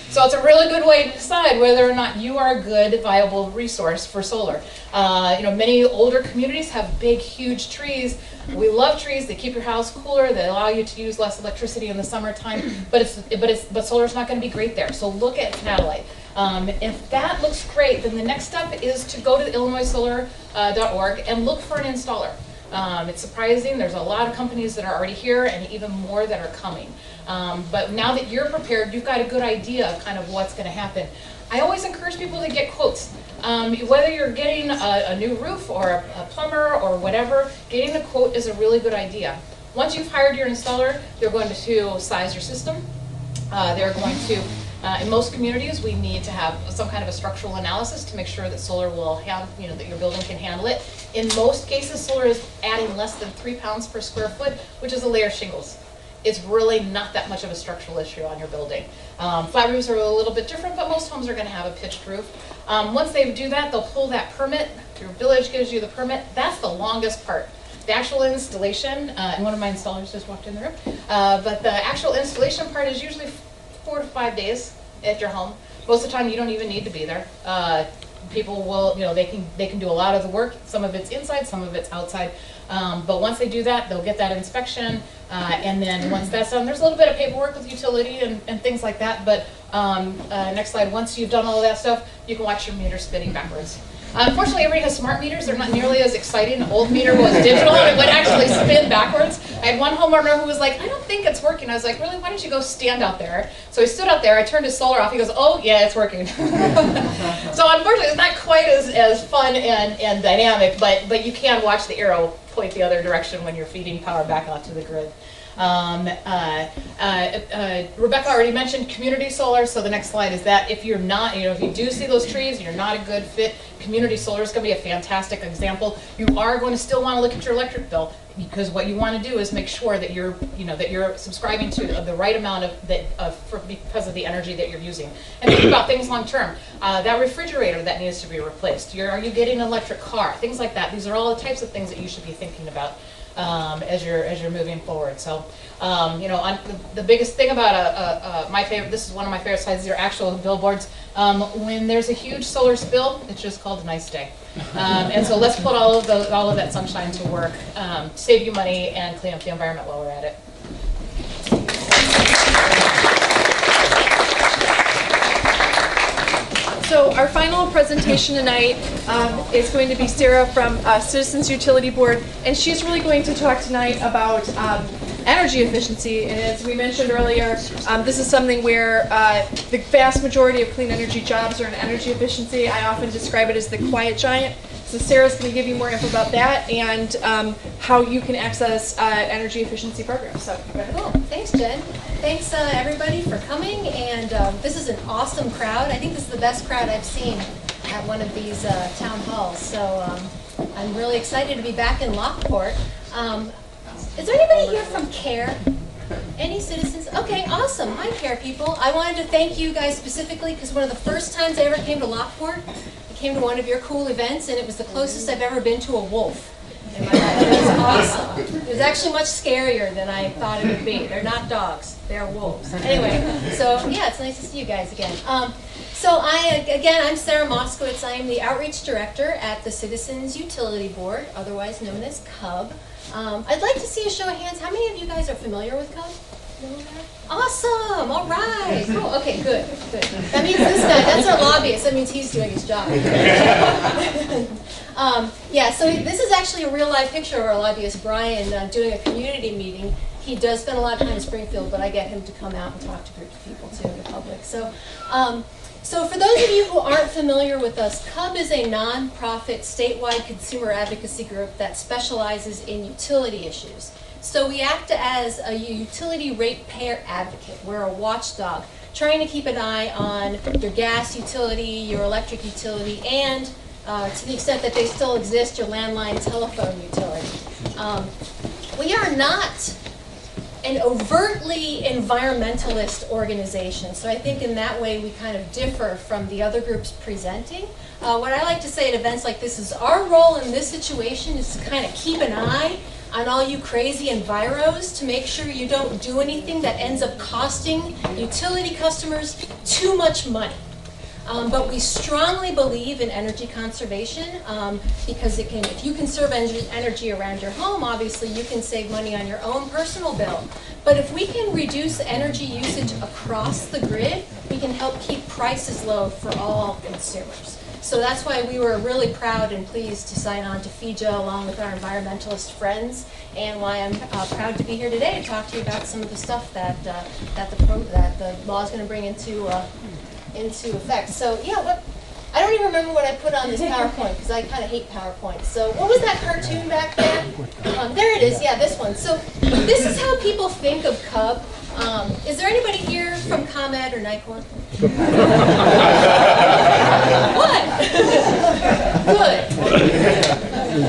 So it's a really good way to decide whether or not you are a good, viable resource for solar. Many older communities have big, huge trees. We love trees. They keep your house cooler. They allow you to use less electricity in the summertime. But solar's not going to be great there. So look at satellite. If that looks great, then the next step is to go to illinoissolar.org and look for an installer. It's surprising. There's a lot of companies that are already here, and even more that are coming. But now that you're prepared, you've got a good idea of kind of what's going to happen. I always encourage people to get quotes. Whether you're getting a new roof or a plumber or whatever, getting a quote is a really good idea. Once you've hired your installer, they're going to size your system. They're going to, in most communities, we need to have some kind of a structural analysis to make sure that solar will that your building can handle it. In most cases, solar is adding less than 3 pounds per square foot, which is a layer of shingles. It's really not that much of a structural issue on your building. Flat roofs are a little bit different, but most homes are going to have a pitched roof. Once they do that, they'll pull that permit. Your village gives you the permit. That's the longest part. The actual installation, and one of my installers just walked in the room, but the actual installation part is usually 4 to 5 days at your home. Most of the time, you don't even need to be there. People will, they can do a lot of the work. Some of it's inside, some of it's outside. But once they do that, they'll get that inspection, and then once that's done, there's a little bit of paperwork with utility and things like that. But next slide, once you've done all of that stuff, you can watch your meter spinning backwards. Unfortunately, everybody has smart meters. They're not nearly as exciting. An old meter was digital, and it would actually spin backwards. I had one homeowner who was like, I don't think it's working. I was like, really, why don't you go stand out there? So he stood out there. I turned his solar off. He goes, oh, yeah, it's working. So unfortunately, it's not quite as fun and dynamic, but you can watch the arrow point the other direction when you're feeding power back out to the grid. Rebecca already mentioned community solar, so the next slide is that if you're not, if you do see those trees and you're not a good fit, community solar is going to be a fantastic example. You are going to still want to look at your electric bill, because what you want to do is make sure that you're, that you're subscribing to the right amount because of the energy that you're using. And think about things long term. That refrigerator that needs to be replaced. Are you getting an electric car? Things like that. These are all the types of things that you should be thinking about as you're moving forward. So, the biggest thing about this is one of my favorite slides. These are actual billboards. When there's a huge solar spill, it's just called a nice day. And so let's put all of that sunshine to work, save you money, and clean up the environment while we're at it. So our final presentation tonight is going to be Sarah from Citizens Utility Board, and she's really going to talk tonight about energy efficiency. And as we mentioned earlier, this is something where the vast majority of clean energy jobs are in energy efficiency. I often describe it as the quiet giant. So Sarah's going to give you more info about that and how you can access energy efficiency programs. So, cool. Thanks, Jen. Thanks, everybody, for coming. And this is an awesome crowd. I think this is the best crowd I've seen at one of these town halls. So I'm really excited to be back in Lockport. Is there anybody here from CARE? Any citizens? Okay, awesome. Hi, CARE people. I wanted to thank you guys specifically because one of the first times I ever came to Lockport, I came to one of your cool events, and it was the closest I've ever been to a wolf in my life. It was awesome. It was actually much scarier than I thought it would be. They're not dogs. They're wolves. Anyway, so yeah, it's nice to see you guys again. So I'm Sarah Moskowitz. I am the Outreach Director at the Citizens Utility Board, otherwise known as CUB. I'd like to see a show of hands. How many of you guys are familiar with CUB? Awesome, all right, cool, okay, good. That means this guy, that's our lobbyist, that means he's doing his job. Yeah, so this is actually a real live picture of our lobbyist, Brian, doing a community meeting. He does spend a lot of time in Springfield, but I get him to come out and talk to groups of people too, the public. So for those of you who aren't familiar with us, CUB is a nonprofit statewide consumer advocacy group that specializes in utility issues. So we act as a utility ratepayer advocate. We're a watchdog, trying to keep an eye on your gas utility, your electric utility, and to the extent that they still exist, your landline telephone utility. We are not an overtly environmentalist organization, so I think in that way we kind of differ from the other groups presenting. What I like to say at events like this is our role in this situation is to kind of keep an eye on all you crazy enviros to make sure you don't do anything that ends up costing utility customers too much money. But we strongly believe in energy conservation because if you conserve energy around your home, obviously you can save money on your own personal bill. But if we can reduce energy usage across the grid, we can help keep prices low for all consumers. So that's why we were really proud and pleased to sign on to FEJA along with our environmentalist friends, and why I'm proud to be here today to talk to you about some of the stuff that the law is going to bring into effect. So yeah, I don't even remember what I put on this PowerPoint because I kind of hate PowerPoint. So what was that cartoon back there? There it is, yeah, this one. So this is how people think of CUB. Is there anybody here from ComEd or NICOR? What? Good.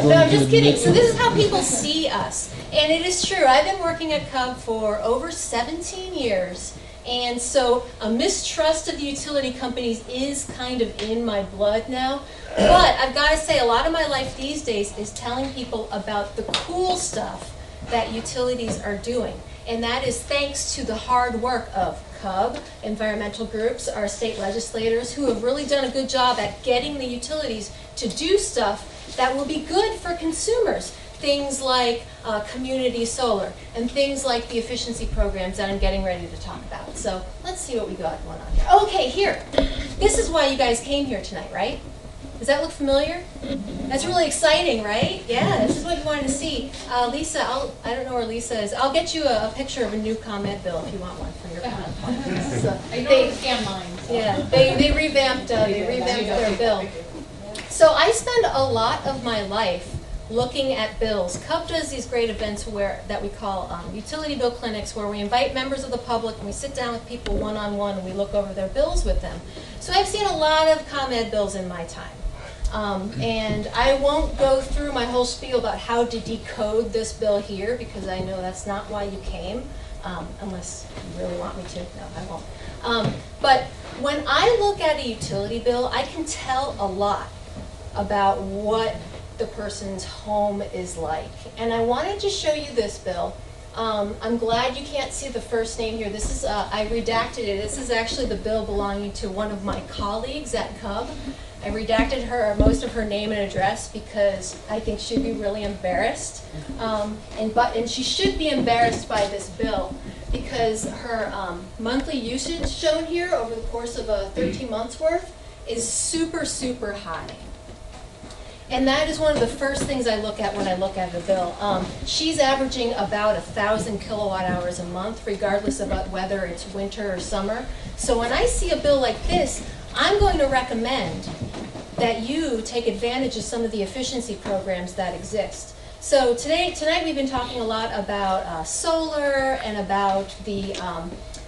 No, I'm just kidding. So this is how people see us. And it is true. I've been working at CUB for over 17 years. And so a mistrust of the utility companies is kind of in my blood now. But I've got to say, a lot of my life these days is telling people about the cool stuff that utilities are doing. And that is thanks to the hard work of CUB, environmental groups, our state legislators, who have really done a good job at getting the utilities to do stuff that will be good for consumers. Things like community solar, and things like the efficiency programs that I'm getting ready to talk about. So let's see what we got going on here. Okay, here. This is why you guys came here tonight, right? Does that look familiar? That's really exciting, right? Yeah, this is what you wanted to see. Lisa, I don't know where Lisa is. I'll get you a picture of a new ComEd bill if you want one for your PowerPoint. So I know to scan mine. So. Yeah, they revamped their bill. So I spend a lot of my life looking at bills. CUB does these great events that we call utility bill clinics, where we invite members of the public and we sit down with people one-on-one and we look over their bills with them. So I've seen a lot of ComEd bills in my time. And I won't go through my whole spiel about how to decode this bill here, because I know that's not why you came, unless you really want me to. No, I won't. But when I look at a utility bill, I can tell a lot about what the person's home is like. And I wanted to show you this bill. I'm glad you can't see the first name here. This is, I redacted it. This is actually the bill belonging to one of my colleagues at CUB. I redacted most of her name and address because I think she'd be really embarrassed. And she should be embarrassed by this bill because her monthly usage shown here over the course of 13 months worth is super, super high. And that is one of the first things I look at when I look at the bill. She's averaging about 1,000 kilowatt hours a month, regardless of whether it's winter or summer. So when I see a bill like this, I'm going to recommend that you take advantage of some of the efficiency programs that exist. So tonight we've been talking a lot about solar and about the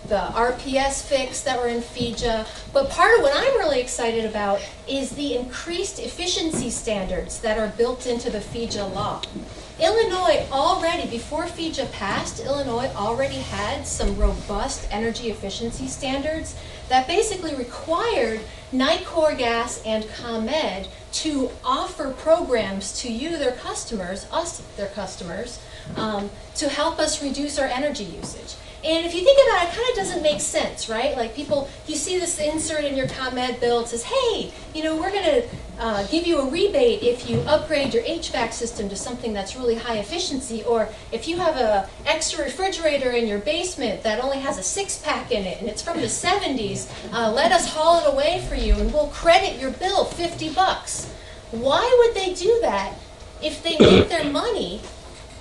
RPS fix that were in FEJA, but part of what I'm really excited about is the increased efficiency standards that are built into the FEJA law. Illinois already, before FEJA passed, Illinois already had some robust energy efficiency standards that basically required NICOR Gas and ComEd to offer programs to you, their customers, us, their customers, to help us reduce our energy usage. And if you think about it, it kind of doesn't make sense, right? Like people, you see this insert in your ComEd bill, it says, hey, we're going to give you a rebate if you upgrade your HVAC system to something that's really high efficiency, or if you have an extra refrigerator in your basement that only has a 6-pack in it and it's from the 70s, let us haul it away for you and we'll credit your bill $50. Why would they do that if they make their money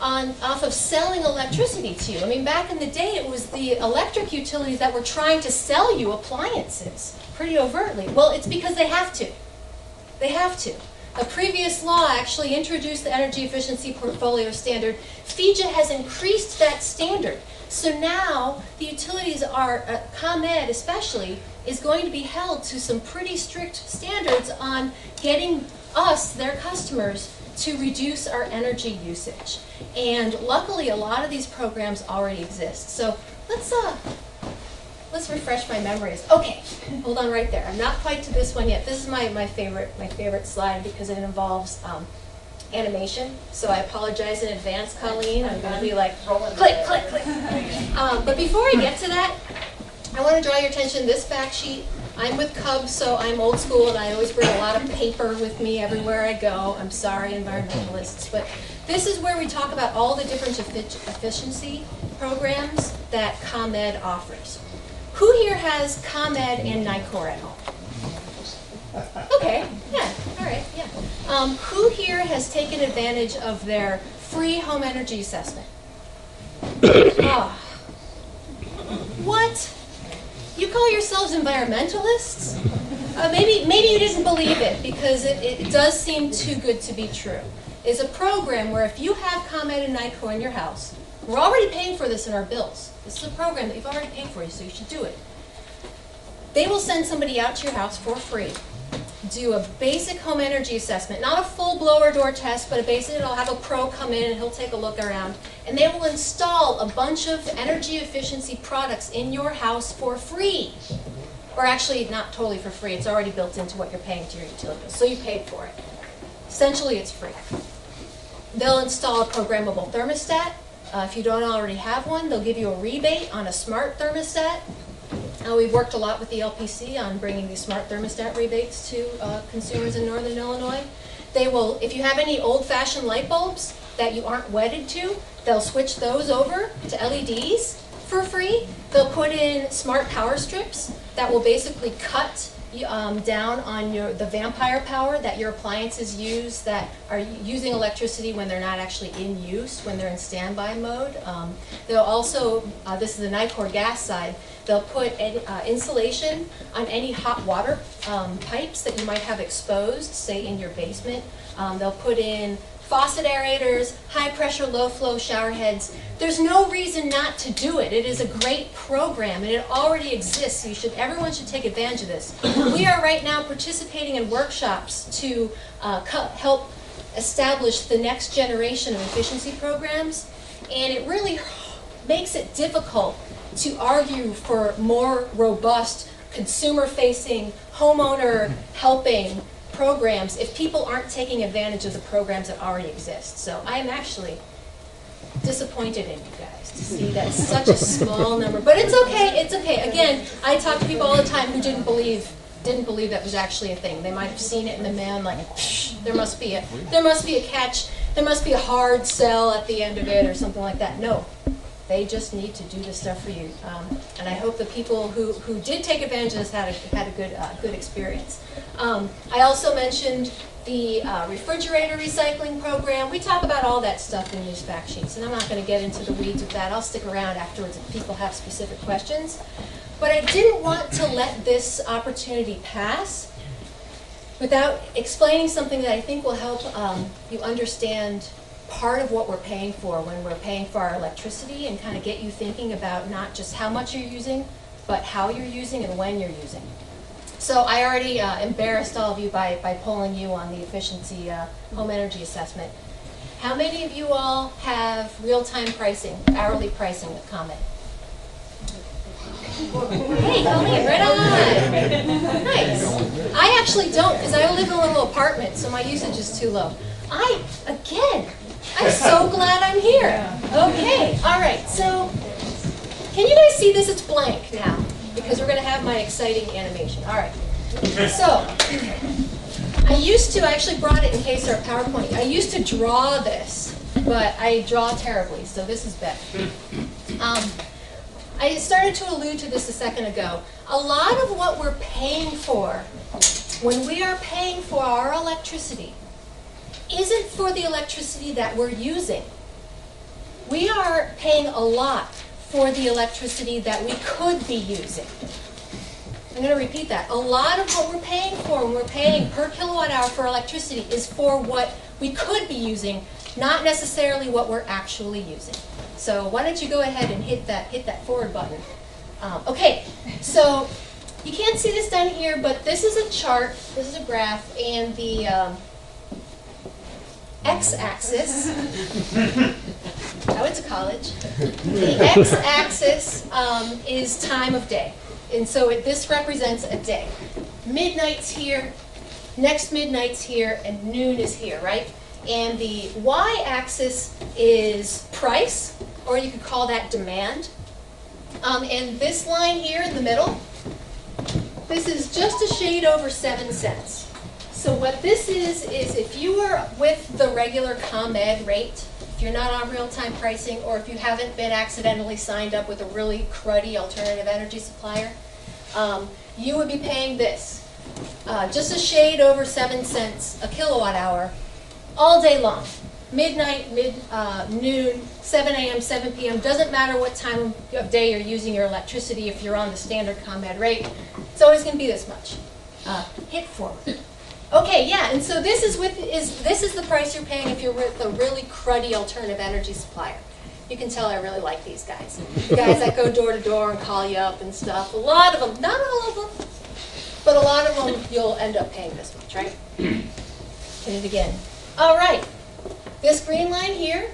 off of selling electricity to you? I mean, back in the day, it was the electric utilities that were trying to sell you appliances pretty overtly. Well, it's because they have to. They have to. A previous law actually introduced the Energy Efficiency Portfolio Standard. FEJA has increased that standard. So now the utilities are, ComEd especially, is going to be held to some pretty strict standards on getting us, their customers, to reduce our energy usage. And luckily, a lot of these programs already exist. So let's refresh my memories. Okay, hold on right there. I'm not quite to this one yet. This is my favorite slide because it involves animation. So I apologize in advance, Colleen. I'm going to be like, click, click, click. But before I get to that, I want to draw your attention to this fact sheet. I'm with Cubs, so I'm old school, and I always bring a lot of paper with me everywhere I go. I'm sorry, environmentalists, but this is where we talk about all the different efficiency programs that ComEd offers. Who here has ComEd and NICOR at home? Okay, yeah, all right, yeah. Who here has taken advantage of their free home energy assessment? Oh. What? You call yourselves environmentalists? Maybe you didn't believe it because it does seem too good to be true. It's a program where if you have ComEd and NICOR in your house, we're already paying for this in our bills. This is a program that you've already paid for, so you should do it. They will send somebody out to your house for free, do a basic home energy assessment, not a full blower door test, but a basic. It'll have a pro come in and he'll take a look around, and they will install a bunch of energy efficiency products in your house for free. Or actually, not totally for free. It's already built into what you're paying to your utility bill, so you paid for it. Essentially, it's free. They'll install a programmable thermostat. If you don't already have one, they'll give you a rebate on a smart thermostat. We've worked a lot with the LPC on bringing these smart thermostat rebates to consumers in Northern Illinois. They will, if you have any old-fashioned light bulbs that you aren't wedded to, they'll switch those over to LEDs for free. They'll put in smart power strips that will basically cut down on the vampire power that your appliances use that are using electricity when they're not actually in use, when they're in standby mode. They'll also, this is the NICOR gas side, they'll put insulation on any hot water pipes that you might have exposed, say in your basement. They'll put in faucet aerators, high pressure, low flow shower heads. There's no reason not to do it. It is a great program and it already exists. So everyone should take advantage of this. We are right now participating in workshops to help establish the next generation of efficiency programs, and it really makes it difficult to argue for more robust consumer-facing, homeowner-helping programs if people aren't taking advantage of the programs that already exist. So I am actually disappointed in you guys to see that such a small number. But it's okay, it's okay. Again, I talk to people all the time who didn't believe that was actually a thing. They might have seen it in the mail and like, there must be a catch, there must be a hard sell at the end of it or something like that. No. They just need to do this stuff for you. And I hope the people who did take advantage of this had a good experience. I also mentioned the refrigerator recycling program. We talk about all that stuff in these fact sheets, and I'm not going to get into the weeds of that. I'll stick around afterwards if people have specific questions. But I didn't want to let this opportunity pass without explaining something that I think will help you understand part of what we're paying for when we're paying for our electricity, and kind of get you thinking about not just how much you're using, but how you're using and when you're using. So I already embarrassed all of you by polling you on the efficiency home energy assessment. How many of you all have real-time pricing, hourly pricing with ComEd? Hey, Colleen, right on. Nice. I actually don't, because I live in a little apartment, so my usage is too low. I'm so glad I'm here. Okay, all right, so can you guys see this? It's blank now because we're going to have my exciting animation. All right, so I used to, I actually brought it in case our PowerPoint. I used to draw this, but I draw terribly, so this is better. I started to allude to this a second ago. A lot of what we're paying for, when we are paying for our electricity, isn't for the electricity that we're using. We are paying a lot for the electricity that we could be using. I'm going to repeat that. A lot of what we're paying for when we're paying per kilowatt hour for electricity is for what we could be using, not necessarily what we're actually using. So why don't you go ahead and hit that forward button. Okay, so you can't see this down here, but this is a chart, this is a graph, and the x-axis, I went to college, the x-axis is time of day. And so this represents a day. Midnight's here, next midnight's here, and noon is here, right? And the y-axis is price, or you could call that demand. And this line here in the middle, this is just a shade over 7 cents. So what this is if you are with the regular ComEd rate, if you're not on real-time pricing, or if you haven't been accidentally signed up with a really cruddy alternative energy supplier, you would be paying this, just a shade over 7 cents a kilowatt hour, all day long. Midnight, noon, 7 a.m., 7 p.m., doesn't matter what time of day you're using your electricity. If you're on the standard ComEd rate, it's always going to be this much. Hit forward. Okay, yeah, and so this is the price you're paying if you're with a really cruddy alternative energy supplier. You can tell I really like these guys. The guys that go door to door and call you up and stuff. A lot of them, not all of them, but a lot of them you'll end up paying this much, right? Hit it again. All right, this green line here,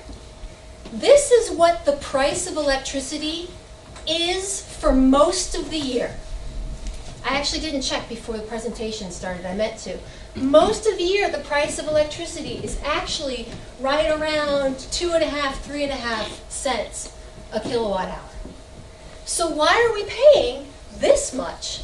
this is what the price of electricity is for most of the year. I actually didn't check before the presentation started, I meant to. Most of the year, the price of electricity is actually right around 2.5, 3.5 cents a kilowatt hour. So why are we paying this much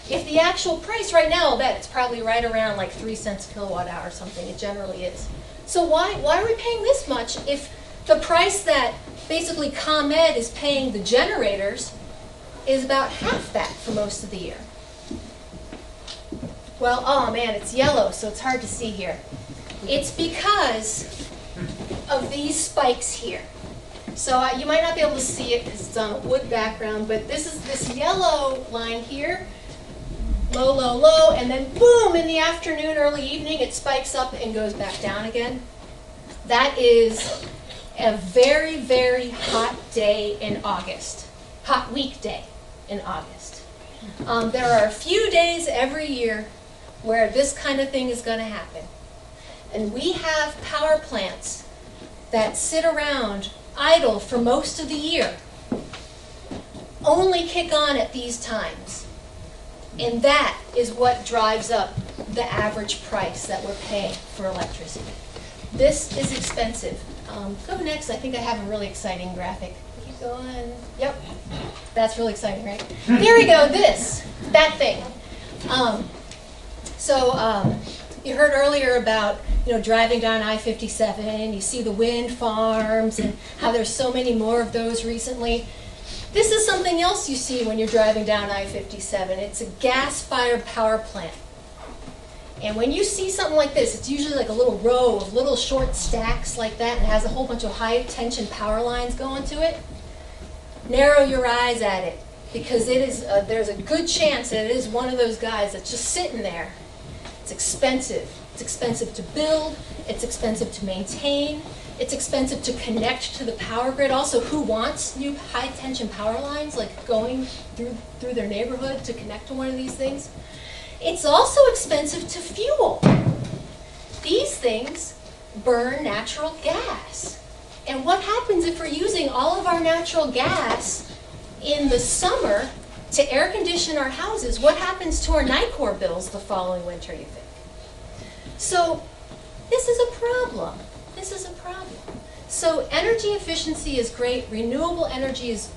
if the actual price right now, I'll bet it's probably right around like 3 cents a kilowatt hour or something, it generally is. So why are we paying this much if the price that basically ComEd is paying the generators is about half that for most of the year? Well, oh man, it's yellow, so it's hard to see here. It's because of these spikes here. So you might not be able to see it because it's on a wood background, but this is this yellow line here, low, low, low, and then boom, in the afternoon, early evening, it spikes up and goes back down again. That is a very, very hot day in August, hot weekday in August. There are a few days every year where this kind of thing is going to happen. And we have power plants that sit around idle for most of the year, only kick on at these times. And that is what drives up the average price that we're paying for electricity. This is expensive. Go next. I think I have a really exciting graphic. Keep going. Yep. That's really exciting, right? There we go. That thing. You heard earlier about driving down I-57 and you see the wind farms and how there's so many more of those recently. This is something else you see when you're driving down I-57. It's a gas-fired power plant. And when you see something like this, it's usually like a little row of little short stacks like that and it has a whole bunch of high-tension power lines going to it. Narrow your eyes at it because it is there's a good chance that it is one of those guys that's just sitting there. It's expensive. It's expensive to build. It's expensive to maintain. It's expensive to connect to the power grid. Also, who wants new high-tension power lines like going through their neighborhood to connect to one of these things? It's also expensive to fuel. These things burn natural gas. And what happens if we're using all of our natural gas in the summer to air condition our houses? What happens to our NICOR bills the following winter, you think? So this is a problem. This is a problem. So energy efficiency is great. Renewable energy is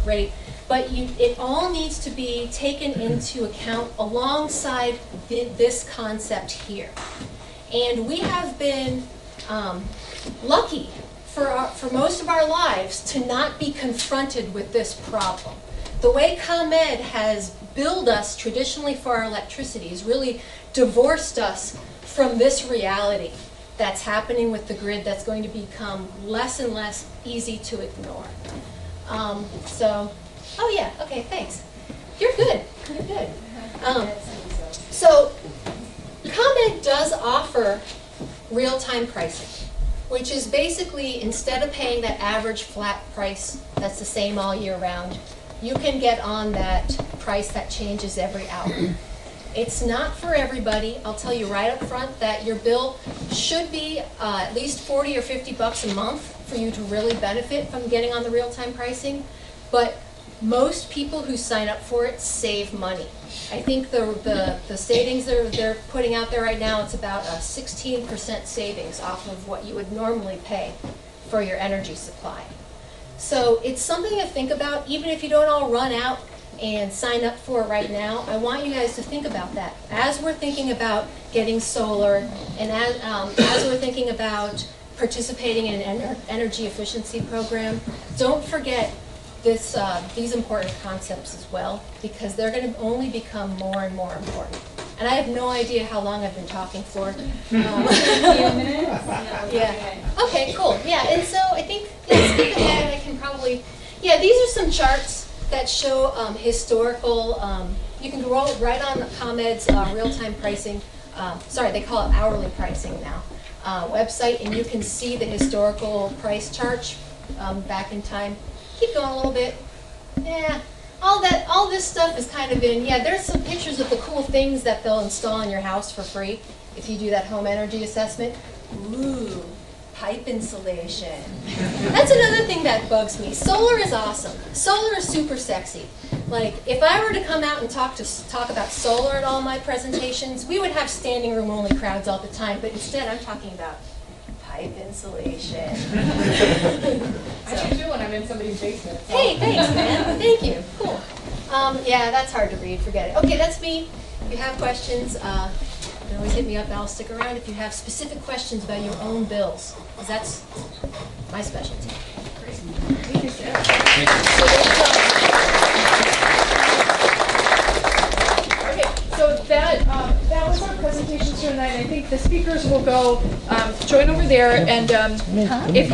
great. but it all needs to be taken into account alongside this concept here. And we have been lucky for most of our lives to not be confronted with this problem. The way ComEd has billed us traditionally for our electricity has really divorced us from this reality that's happening with the grid that's going to become less and less easy to ignore. Oh yeah, okay, thanks. You're good, you're good. So ComEd does offer real-time pricing, which is basically, instead of paying that average flat price that's the same all year round, you can get on that price that changes every hour. It's not for everybody. I'll tell you right up front that your bill should be at least 40 or 50 bucks a month for you to really benefit from getting on the real-time pricing. But most people who sign up for it save money. I think the savings they're putting out there right now, it's about a 16% savings off of what you would normally pay for your energy supply. So it's something to think about. Even if you don't all run out and sign up for it right now, I want you guys to think about that. As we're thinking about getting solar, and as we're thinking about participating in an energy efficiency program, don't forget these important concepts as well, because they're going to only become more and more important. And I have no idea how long I've been talking for. Yeah. Okay, cool. Yeah, and so I think, skip ahead, I can probably, these are some charts that show historical, you can go right on ComEd's real-time pricing, sorry, they call it hourly pricing now, website, and you can see the historical price charts back in time. Keep going a little bit. Yeah, all this stuff is kind of in, there's some pictures of the cool things that they'll install in your house for free if you do that home energy assessment. Ooh, pipe insulation. That's another thing that bugs me. Solar is awesome. Solar is super sexy. Like, if I were to come out and talk about solar at all my presentations, we would have standing room only crowds all the time, but instead I'm talking about pipe insulation. I do too when I'm in somebody's basement. So. Hey, thanks, man. Thank you. Cool. Yeah, that's hard to read. Forget it. Okay, that's me. If you have questions, you can always hit me up and I'll stick around if you have specific questions about your own bills, because that's my specialty. Great. Thank you, Sarah. So that was our presentation for tonight. I think the speakers will go join over there, and if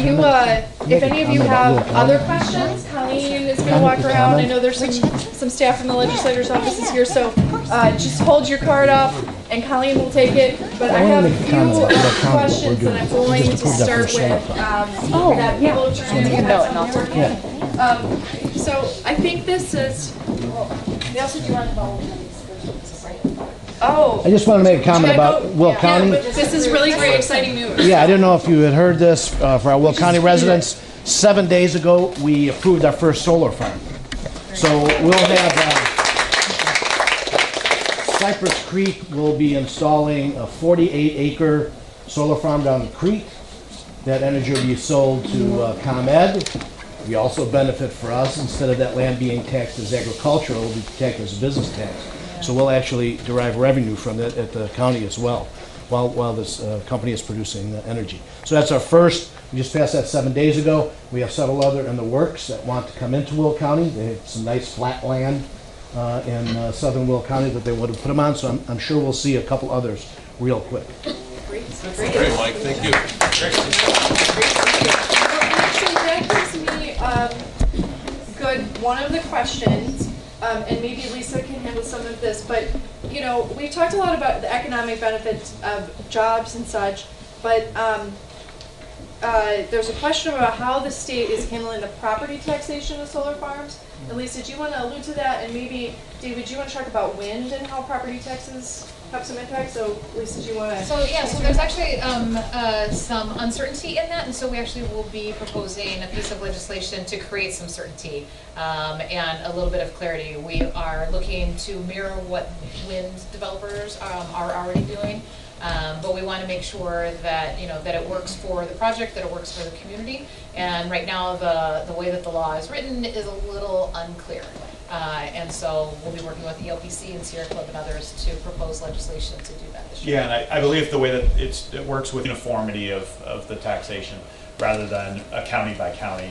any of you have other questions, Colleen is going to walk around. I know there's some staff from the legislator's offices here, so just hold your card up, and Colleen will take it. But I have a few questions that I'm going to start with that people have turned in. So I think this is. They also do want to follow. Oh. I just want to make a comment about Will County. This is really great, exciting news. Yeah, I didn't know if you had heard this for our Will County residents. 7 days ago, we approved our first solar farm. So we'll have Cypress Creek will be installing a 48-acre solar farm down the creek. That energy will be sold to ComEd. We also benefit for us. Instead of that land being taxed as agricultural, it will be taxed as a business tax. So we'll actually derive revenue from that at the county as well, while this company is producing energy. So that's our first. We just passed that 7 days ago. We have several other in the works that want to come into Will County. They have some nice flat land in southern Will County that they want to put them on. So I'm sure we'll see a couple others real quick. Great, Mike. Thank you. Actually, that gives me good. One of the questions. And maybe Lisa can handle some of this, but we've talked a lot about the economic benefits of jobs and such, but there's a question about how the state is handling the property taxation of solar farms. And Lisa, do you want to allude to that? And maybe, David, do you want to talk about wind and how property taxes have some impact? So Lisa, do you want to? So there's actually some uncertainty in that, and so we actually will be proposing a piece of legislation to create some certainty and a little bit of clarity. We are looking to mirror what wind developers are already doing. But we want to make sure that, that it works for the project, that it works for the community. And right now, the way that the law is written is a little unclear. And so we'll be working with the ELPC and Sierra Club and others to propose legislation to do that this year. Yeah, and I believe the way that it works with uniformity of the taxation rather than a county by county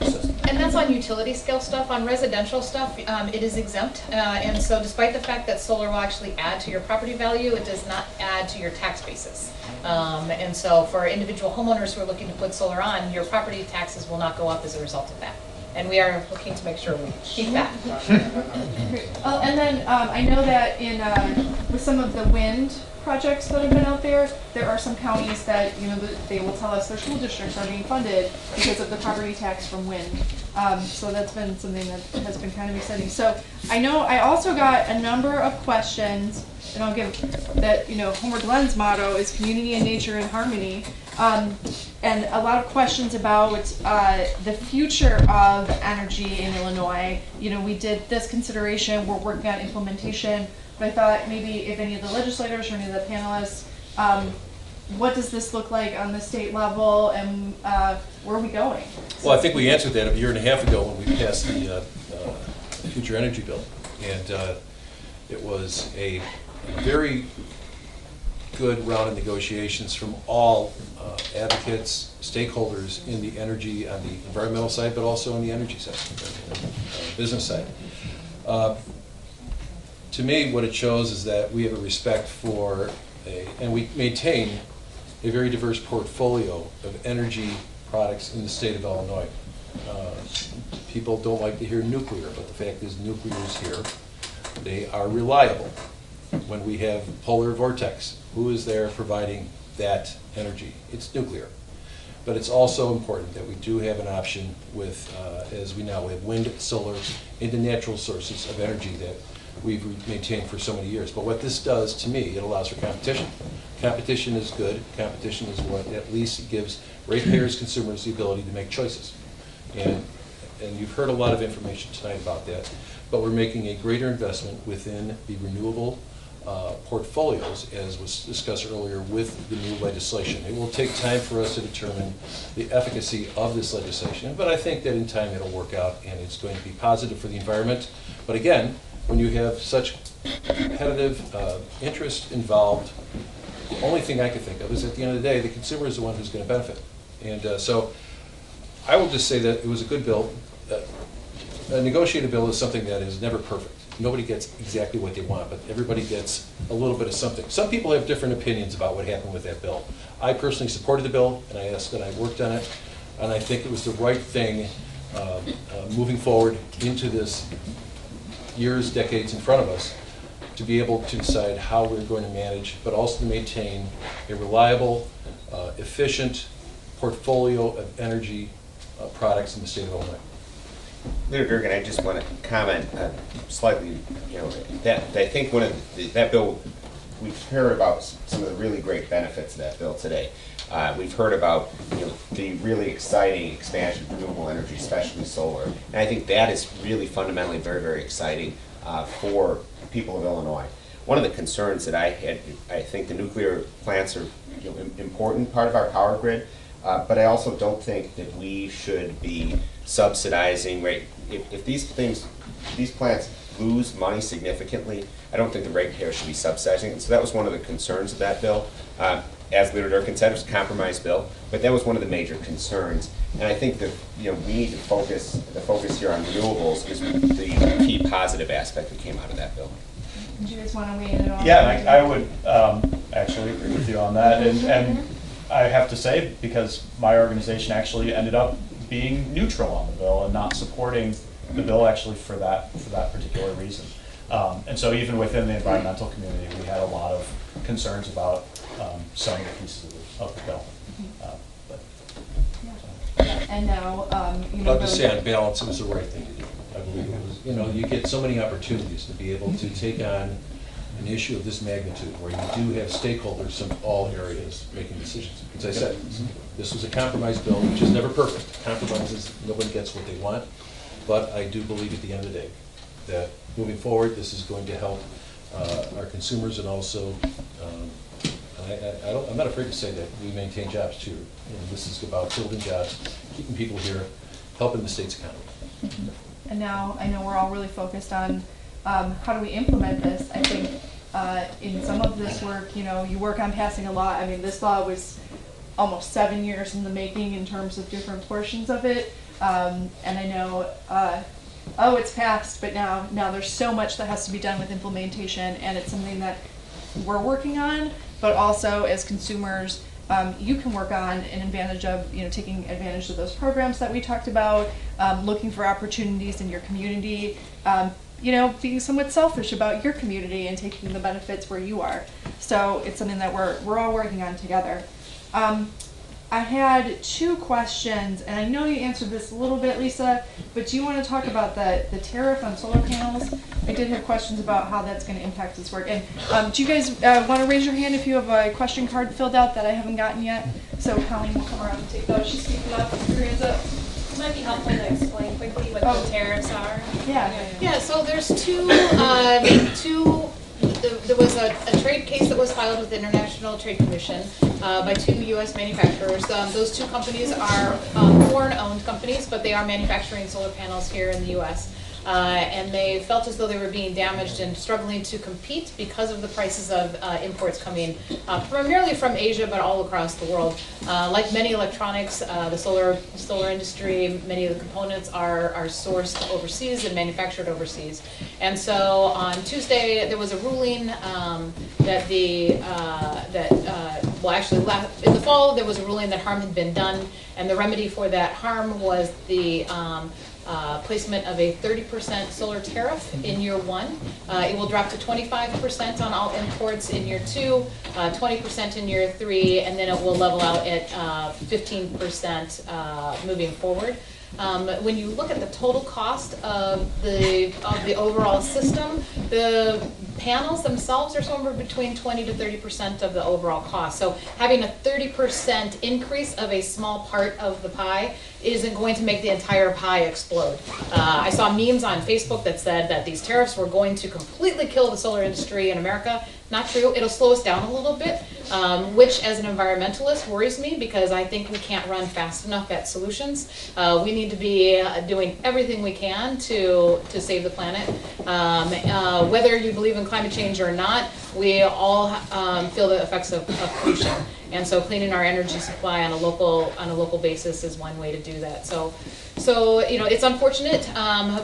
system. And that's on utility scale stuff. On residential stuff, it is exempt. And so despite the fact that solar will actually add to your property value, it does not add to your tax basis. And so for individual homeowners who are looking to put solar on, your property taxes will not go up as a result of that. And we are looking to make sure we keep that. Well, and then I know that in with some of the wind projects that have been out there, there are some counties that they will tell us their school districts are being funded because of the property tax from wind. So that's been something that has been kind of exciting. So I know I also got a number of questions, and I'll give that Homer Glen's motto is community and nature in harmony. And a lot of questions about the future of energy in Illinois. We did this consideration, we're working on implementation, but I thought maybe if any of the legislators or any of the panelists, what does this look like on the state level, and where are we going? Well, I think we answered that a year and a half ago when we passed the future energy bill. And it was a very good round of negotiations from all advocates, stakeholders in the energy, on the environmental side, but also on the energy side, business side. To me, what it shows is that we have a respect for, and we maintain a very diverse portfolio of energy products in the state of Illinois. People don't like to hear nuclear, but the fact is nuclear is here. They are reliable. When we have polar vortex, who is there providing that energy? It's nuclear. But it's also important that we do have an option with, as we now have wind, solar, and the natural sources of energy that we've maintained for so many years. But what this does, to me, it allows for competition. Competition is good. Competition is what at least gives ratepayers, consumers the ability to make choices. And you've heard a lot of information tonight about that. But we're making a greater investment within the renewable portfolios, as was discussed earlier, with the new legislation. It will take time for us to determine the efficacy of this legislation, but I think that in time it'll work out and it's going to be positive for the environment. But again, when you have such competitive interest involved, the only thing I can think of is at the end of the day, the consumer is the one who's going to benefit. And so I will just say that it was a good bill. A negotiated bill is something that is never perfect. Nobody gets exactly what they want, but everybody gets a little bit of something. Some people have different opinions about what happened with that bill. I personally supported the bill, and I asked that I worked on it, and I think it was the right thing moving forward into this years, decades in front of us, to be able to decide how we're going to manage, but also to maintain a reliable, efficient portfolio of energy products in the state of Illinois. Leader Durkin, I just want to comment slightly, that I think one of that bill, we've heard about some of the really great benefits of that bill today. We've heard about the really exciting expansion of renewable energy, especially solar, and I think that is really fundamentally very, very exciting for people of Illinois. One of the concerns that I had, I think the nuclear plants are an important part of our power grid, but I also don't think that we should be subsidizing, right? If these plants lose money significantly, I don't think the ratepayer should be subsidizing. And so that was one of the concerns of that bill. As Leader Durkin said, it was a compromise bill, but that was one of the major concerns. And I think that we need to focus here on renewables is the key positive aspect that came out of that bill. Do you guys want to weigh in at all? Yeah, I would actually agree with you on that. And I have to say, because my organization actually ended up being neutral on the bill and not supporting the bill actually for that particular reason. And so even within the environmental community, we had a lot of concerns about some of the pieces of the bill. And now, I'll just say on balance, it was the right thing to do. I believe it was, you get so many opportunities to be able to take on an issue of this magnitude where you do have stakeholders from all areas making decisions. As I said, this was a compromise bill, which is never perfect. Compromises, nobody gets what they want. But I do believe at the end of the day that moving forward, this is going to help our consumers, and also, I'm not afraid to say that we maintain jobs too. And this is about building jobs, keeping people here, helping the state's economy. And now I know we're all really focused on how do we implement this. I think in some of this work, you work on passing a law. I mean, this law was almost 7 years in the making in terms of different portions of it. And I know, it's passed, but now there's so much that has to be done with implementation, and it's something that we're working on, but also as consumers, you can work on an advantage of, taking advantage of those programs that we talked about, looking for opportunities in your community, being somewhat selfish about your community and taking the benefits where you are. So it's something that we're all working on together. I had 2 questions, and I know you answered this a little bit, Lisa, but do you want to talk about the tariff on solar panels? I did have questions about how that's going to impact this work. And do you guys want to raise your hand if you have a question card filled out that I haven't gotten yet? So Colleen will come around and take those. She's speaking up. Your hands up. It might be helpful to explain quickly what the tariffs are. Yeah, so there's there was a trade case that was filed with the International Trade Commission by 2 U.S. manufacturers. Those 2 companies are foreign-owned companies, but they are manufacturing solar panels here in the U.S. And they felt as though they were being damaged and struggling to compete because of the prices of imports coming primarily from Asia, but all across the world. Like many electronics, the solar industry, many of the components are sourced overseas and manufactured overseas. And so on Tuesday, there was a ruling in the fall, there was a ruling that harm had been done, and the remedy for that harm was the placement of a 30% solar tariff in year 1. It will drop to 25% on all imports in year 2, 20% in year 3, and then it will level out at 15% moving forward. When you look at the total cost of the overall system, the panels themselves are somewhere between 20 to 30% of the overall cost. So having a 30% increase of a small part of the pie isn't going to make the entire pie explode. I saw memes on Facebook that said that these tariffs were going to completely kill the solar industry in America. Not true. It'll slow us down a little bit, which as an environmentalist worries me because I think we can't run fast enough at solutions. We need to be doing everything we can to save the planet. Whether you believe in climate change or not, we all feel the effects of pollution. And so cleaning our energy supply on a local basis is one way to do that. So it's unfortunate,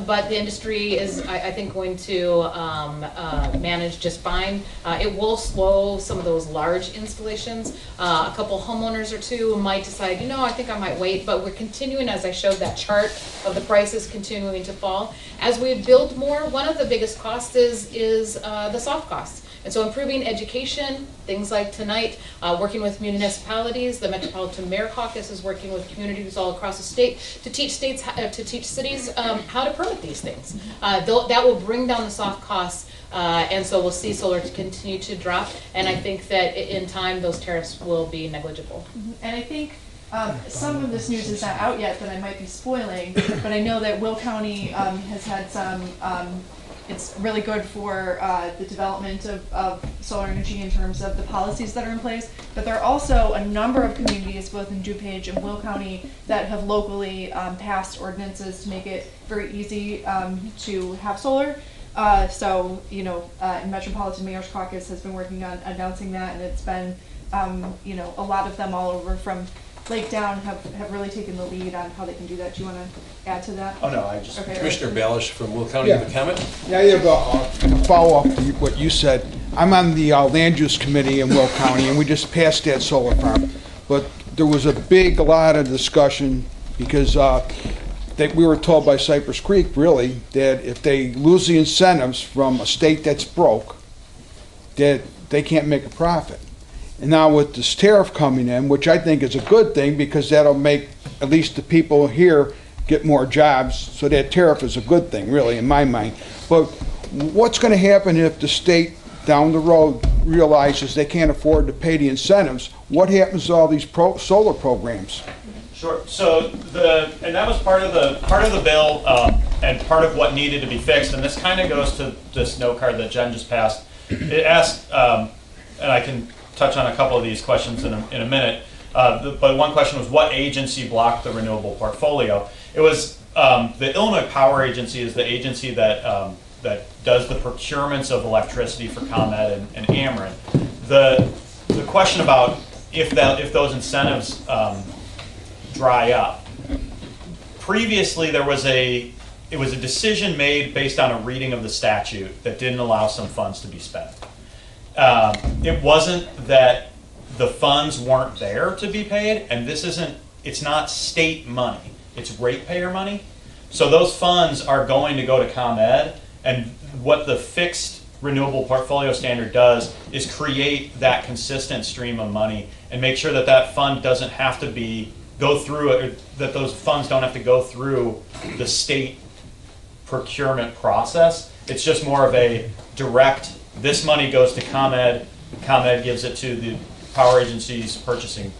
but the industry is, I think, going to manage just fine. It will slow some of those large installations. A couple homeowners or 2 might decide, I think I might wait, but we're continuing, as I showed that chart of the prices continuing to fall. As we build more, one of the biggest costs is the soft costs. And so improving education, things like tonight, working with municipalities, the Metropolitan Mayor Caucus is working with communities all across the state to teach cities how to permit these things. That will bring down the soft costs, and so we'll see solar continue to drop. And I think that in time, those tariffs will be negligible. And I think some of this news is not out yet that I might be spoiling, but I know that Will County has had some. It's really good for the development of solar energy in terms of the policies that are in place, but there are also a number of communities, both in DuPage and Will County, that have locally passed ordinances to make it very easy to have solar. Metropolitan Mayor's Caucus has been working on announcing that, and it's been, a lot of them all over from Lake Down have really taken the lead on how they can do that. Do you want to add to that? Oh, no, I just, Okay. Commissioner Balish from Will County, with a comment? Yeah, I have a follow-up to what you said. I'm on the land use committee in Will County, and we just passed that solar farm. But there was a lot of discussion because we were told by Cypress Creek, really, that if they lose the incentives from a state that's broke, that they can't make a profit. And now with this tariff coming in, which I think is a good thing because that'll make at least the people here get more jobs, so that tariff is a good thing, really, in my mind. But what's going to happen if the state down the road realizes they can't afford to pay the incentives? What happens to all these solar programs? Sure. So and that was part of the bill and part of what needed to be fixed. And this kind of goes to the snow card that Jen just passed. It asked, and I can touch on a couple of these questions in a minute, but one question was what agency blocked the renewable portfolio? It was the Illinois Power Agency is the agency that that does the procurements of electricity for ComEd and Ameren. The question about if those incentives dry up. Previously, it was a decision made based on a reading of the statute that didn't allow some funds to be spent. It wasn't that the funds weren't there to be paid, and it's not state money, it's ratepayer money. So those funds are going to go to ComEd, and what the fixed renewable portfolio standard does is create that consistent stream of money and make sure that that fund doesn't have to go through that those funds don't have to go through the state procurement process. It's just more of a direct, this money goes to ComEd, ComEd gives it to the power agency's purchasing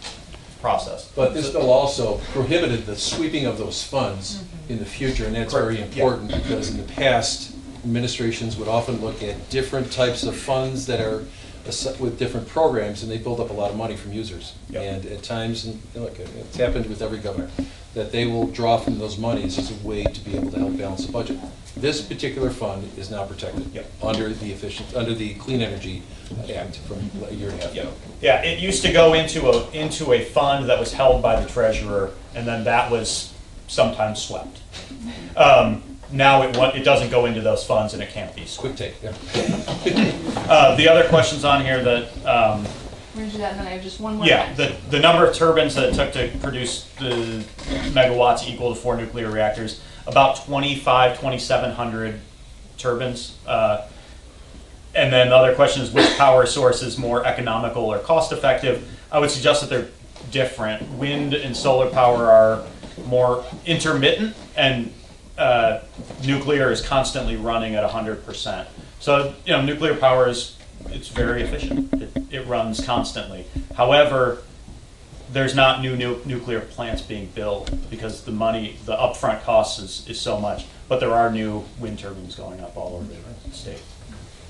process. But this bill also prohibited the sweeping of those funds in the future, and that's very important because in the past, administrations would often look at different types of funds that are with different programs, and they build up a lot of money from users. Yep. And at times, and look, it's happened with every governor, that they will draw from those monies as a way to be able to help balance the budget. This particular fund is now protected under the Clean Energy Act from a year and a half ago. Yeah, it used to go into a fund that was held by the treasurer, and then that was sometimes swept. Now it doesn't go into those funds, and it can't be swept. Quick take. Yeah. The other questions on here that We're gonna do that, and then I have just one more. yeah, the number of turbines that it took to produce the megawatts equal to 4 nuclear reactors, about 2,700 turbines. And then the other question is which power source is more economical or cost effective? I would suggest that they're different. Wind and solar power are more intermittent, and nuclear is constantly running at 100%. So, nuclear power it's very efficient. It runs constantly. However, there's not new nuclear plants being built because the upfront cost is so much. But there are new wind turbines going up all over the state.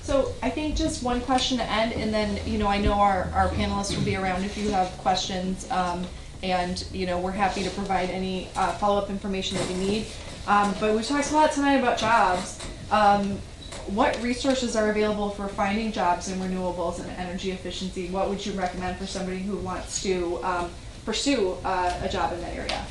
So I think just one question to end, and then, I know our panelists will be around if you have questions, and, we're happy to provide any follow-up information that you need. But we talked a lot tonight about jobs. What resources are available for finding jobs in renewables and energy efficiency? What would you recommend for somebody who wants to pursue a job in that area?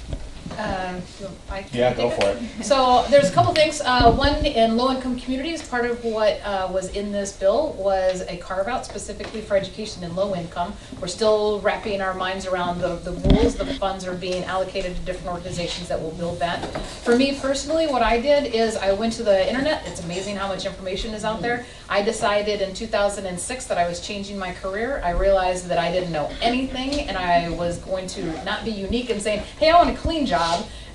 Yeah, go for it. So there's a couple things. One, in low-income communities, part of what was in this bill was a carve-out specifically for education in low income. We're still wrapping our minds around the rules. The funds are being allocated to different organizations that will build that. For me personally, what I did is I went to the internet. It's amazing how much information is out there. I decided in 2006 that I was changing my career. I realized that I didn't know anything, and I was going to not be unique in saying, hey, I want a clean job.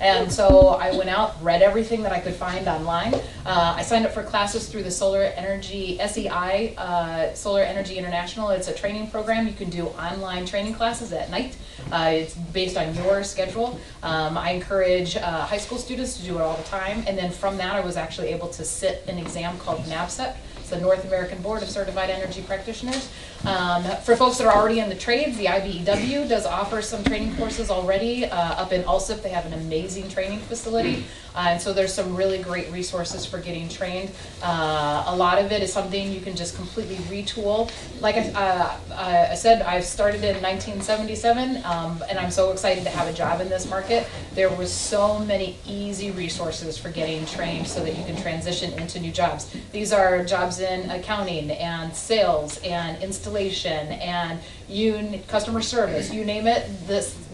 And so I went out, read everything that I could find online. I signed up for classes through the Solar Energy, SEI, Solar Energy International. It's a training program. You can do online training classes at night. It's based on your schedule. I encourage high school students to do it all the time. And then from that, I was actually able to sit an exam called NABCEP. The North American Board of Certified Energy Practitioners. For folks that are already in the trades, the IBEW does offer some training courses already. Up in Olsen, they have an amazing training facility. And so there's some really great resources for getting trained. A lot of it is something you can just completely retool. Like I said, I started in 1977, and I'm so excited to have a job in this market. There was so many easy resources for getting trained so that you can transition into new jobs. These are jobs in accounting and sales and installation and customer service, you name it.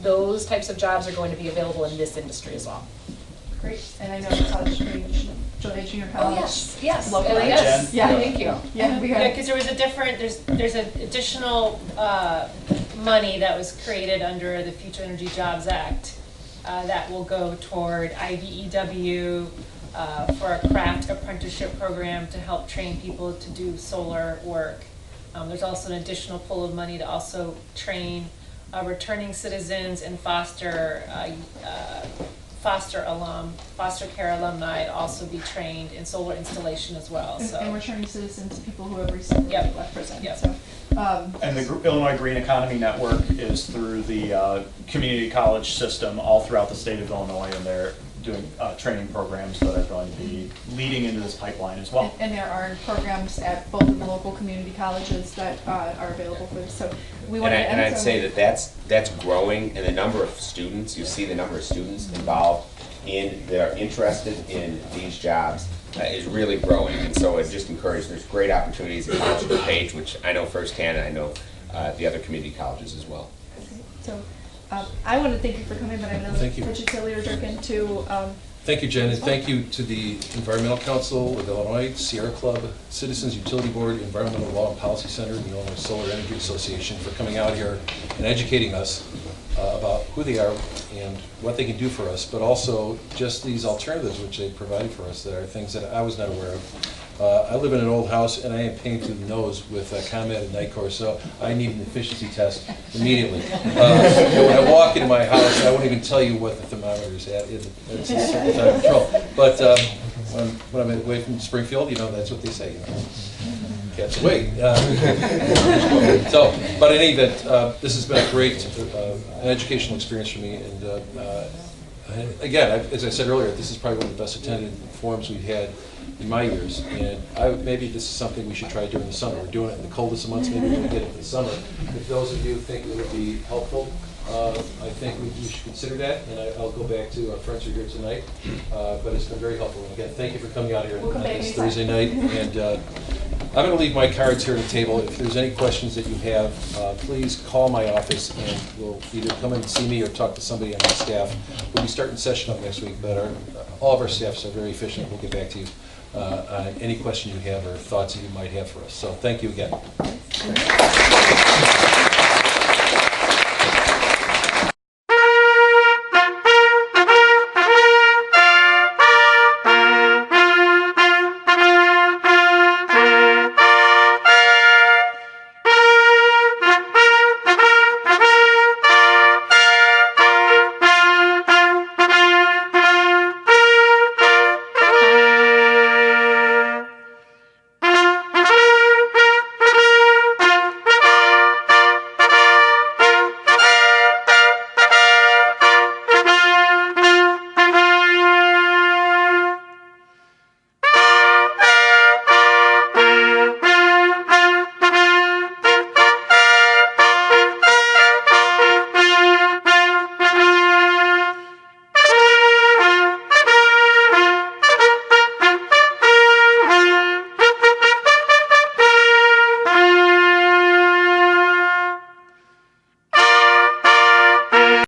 Those types of jobs are going to be available in this industry as well. Great, and I know the college Joliet Junior College. Oh, yes, Locally. yes. Yeah, Thank you. Yeah, we Yeah, because there was there's an additional money that was created under the Future Energy Jobs Act that will go toward IBEW for a craft apprenticeship program to help train people to do solar work. There's also an additional pool of money to also train returning citizens and foster foster care alumni to also be trained in solar installation as well, so. And returning citizens, people who have recently Yep. left prison. Yep. So, And the Illinois Green Economy Network is through the community college system all throughout the state of Illinois, and they're doing training programs that are going to be leading into this pipeline as well. and there are programs at both of the local community colleges that are available for this. So we want to. And I'd say that that's growing, and the number of students, you see the number of students involved that are interested in these jobs is really growing. And so it just encourages, there's great opportunities at College of DuPage, which I know firsthand, and I know the other community colleges as well. So I want to thank you for coming, but I know Thank you. that you to Leader Durkin to. Thank you, Jen, and thank you to the Environmental Council of Illinois, Sierra Club, Citizens Utility Board, Environmental Law and Policy Center, and the Illinois Solar Energy Association for coming out here and educating us about who they are and what they can do for us, but also just these alternatives which they provide for us that are things that I was not aware of. I live in an old house and I am paying to the nose with ComEd and Nicor, so I need an efficiency test immediately. When I walk into my house, I won't even tell you what the thermometer is at. It's a certain time of control. But when I'm away from Springfield, you know, that's what they say. You know. Cats away. But in any event, this has been a great an educational experience for me. And again, as I said earlier, this is probably one of the best attended forums we've had in my years. And maybe this is something we should try during the summer. We're doing it in the coldest of months. Maybe we'll get it in the summer. If those of you think it would be helpful, I think we should consider that. And I'll go back to our friends who are here tonight. But it's been very helpful. And again, thank you for coming out here on this Thursday night. And I'm going to leave my cards here at the table. If there's any questions that you have, please call my office and we'll either come and see me or talk to somebody on my staff. We'll be starting session up next week, but all of our staffs are very efficient. We'll get back to you on any question you have or thoughts that you might have for us. So thank you again.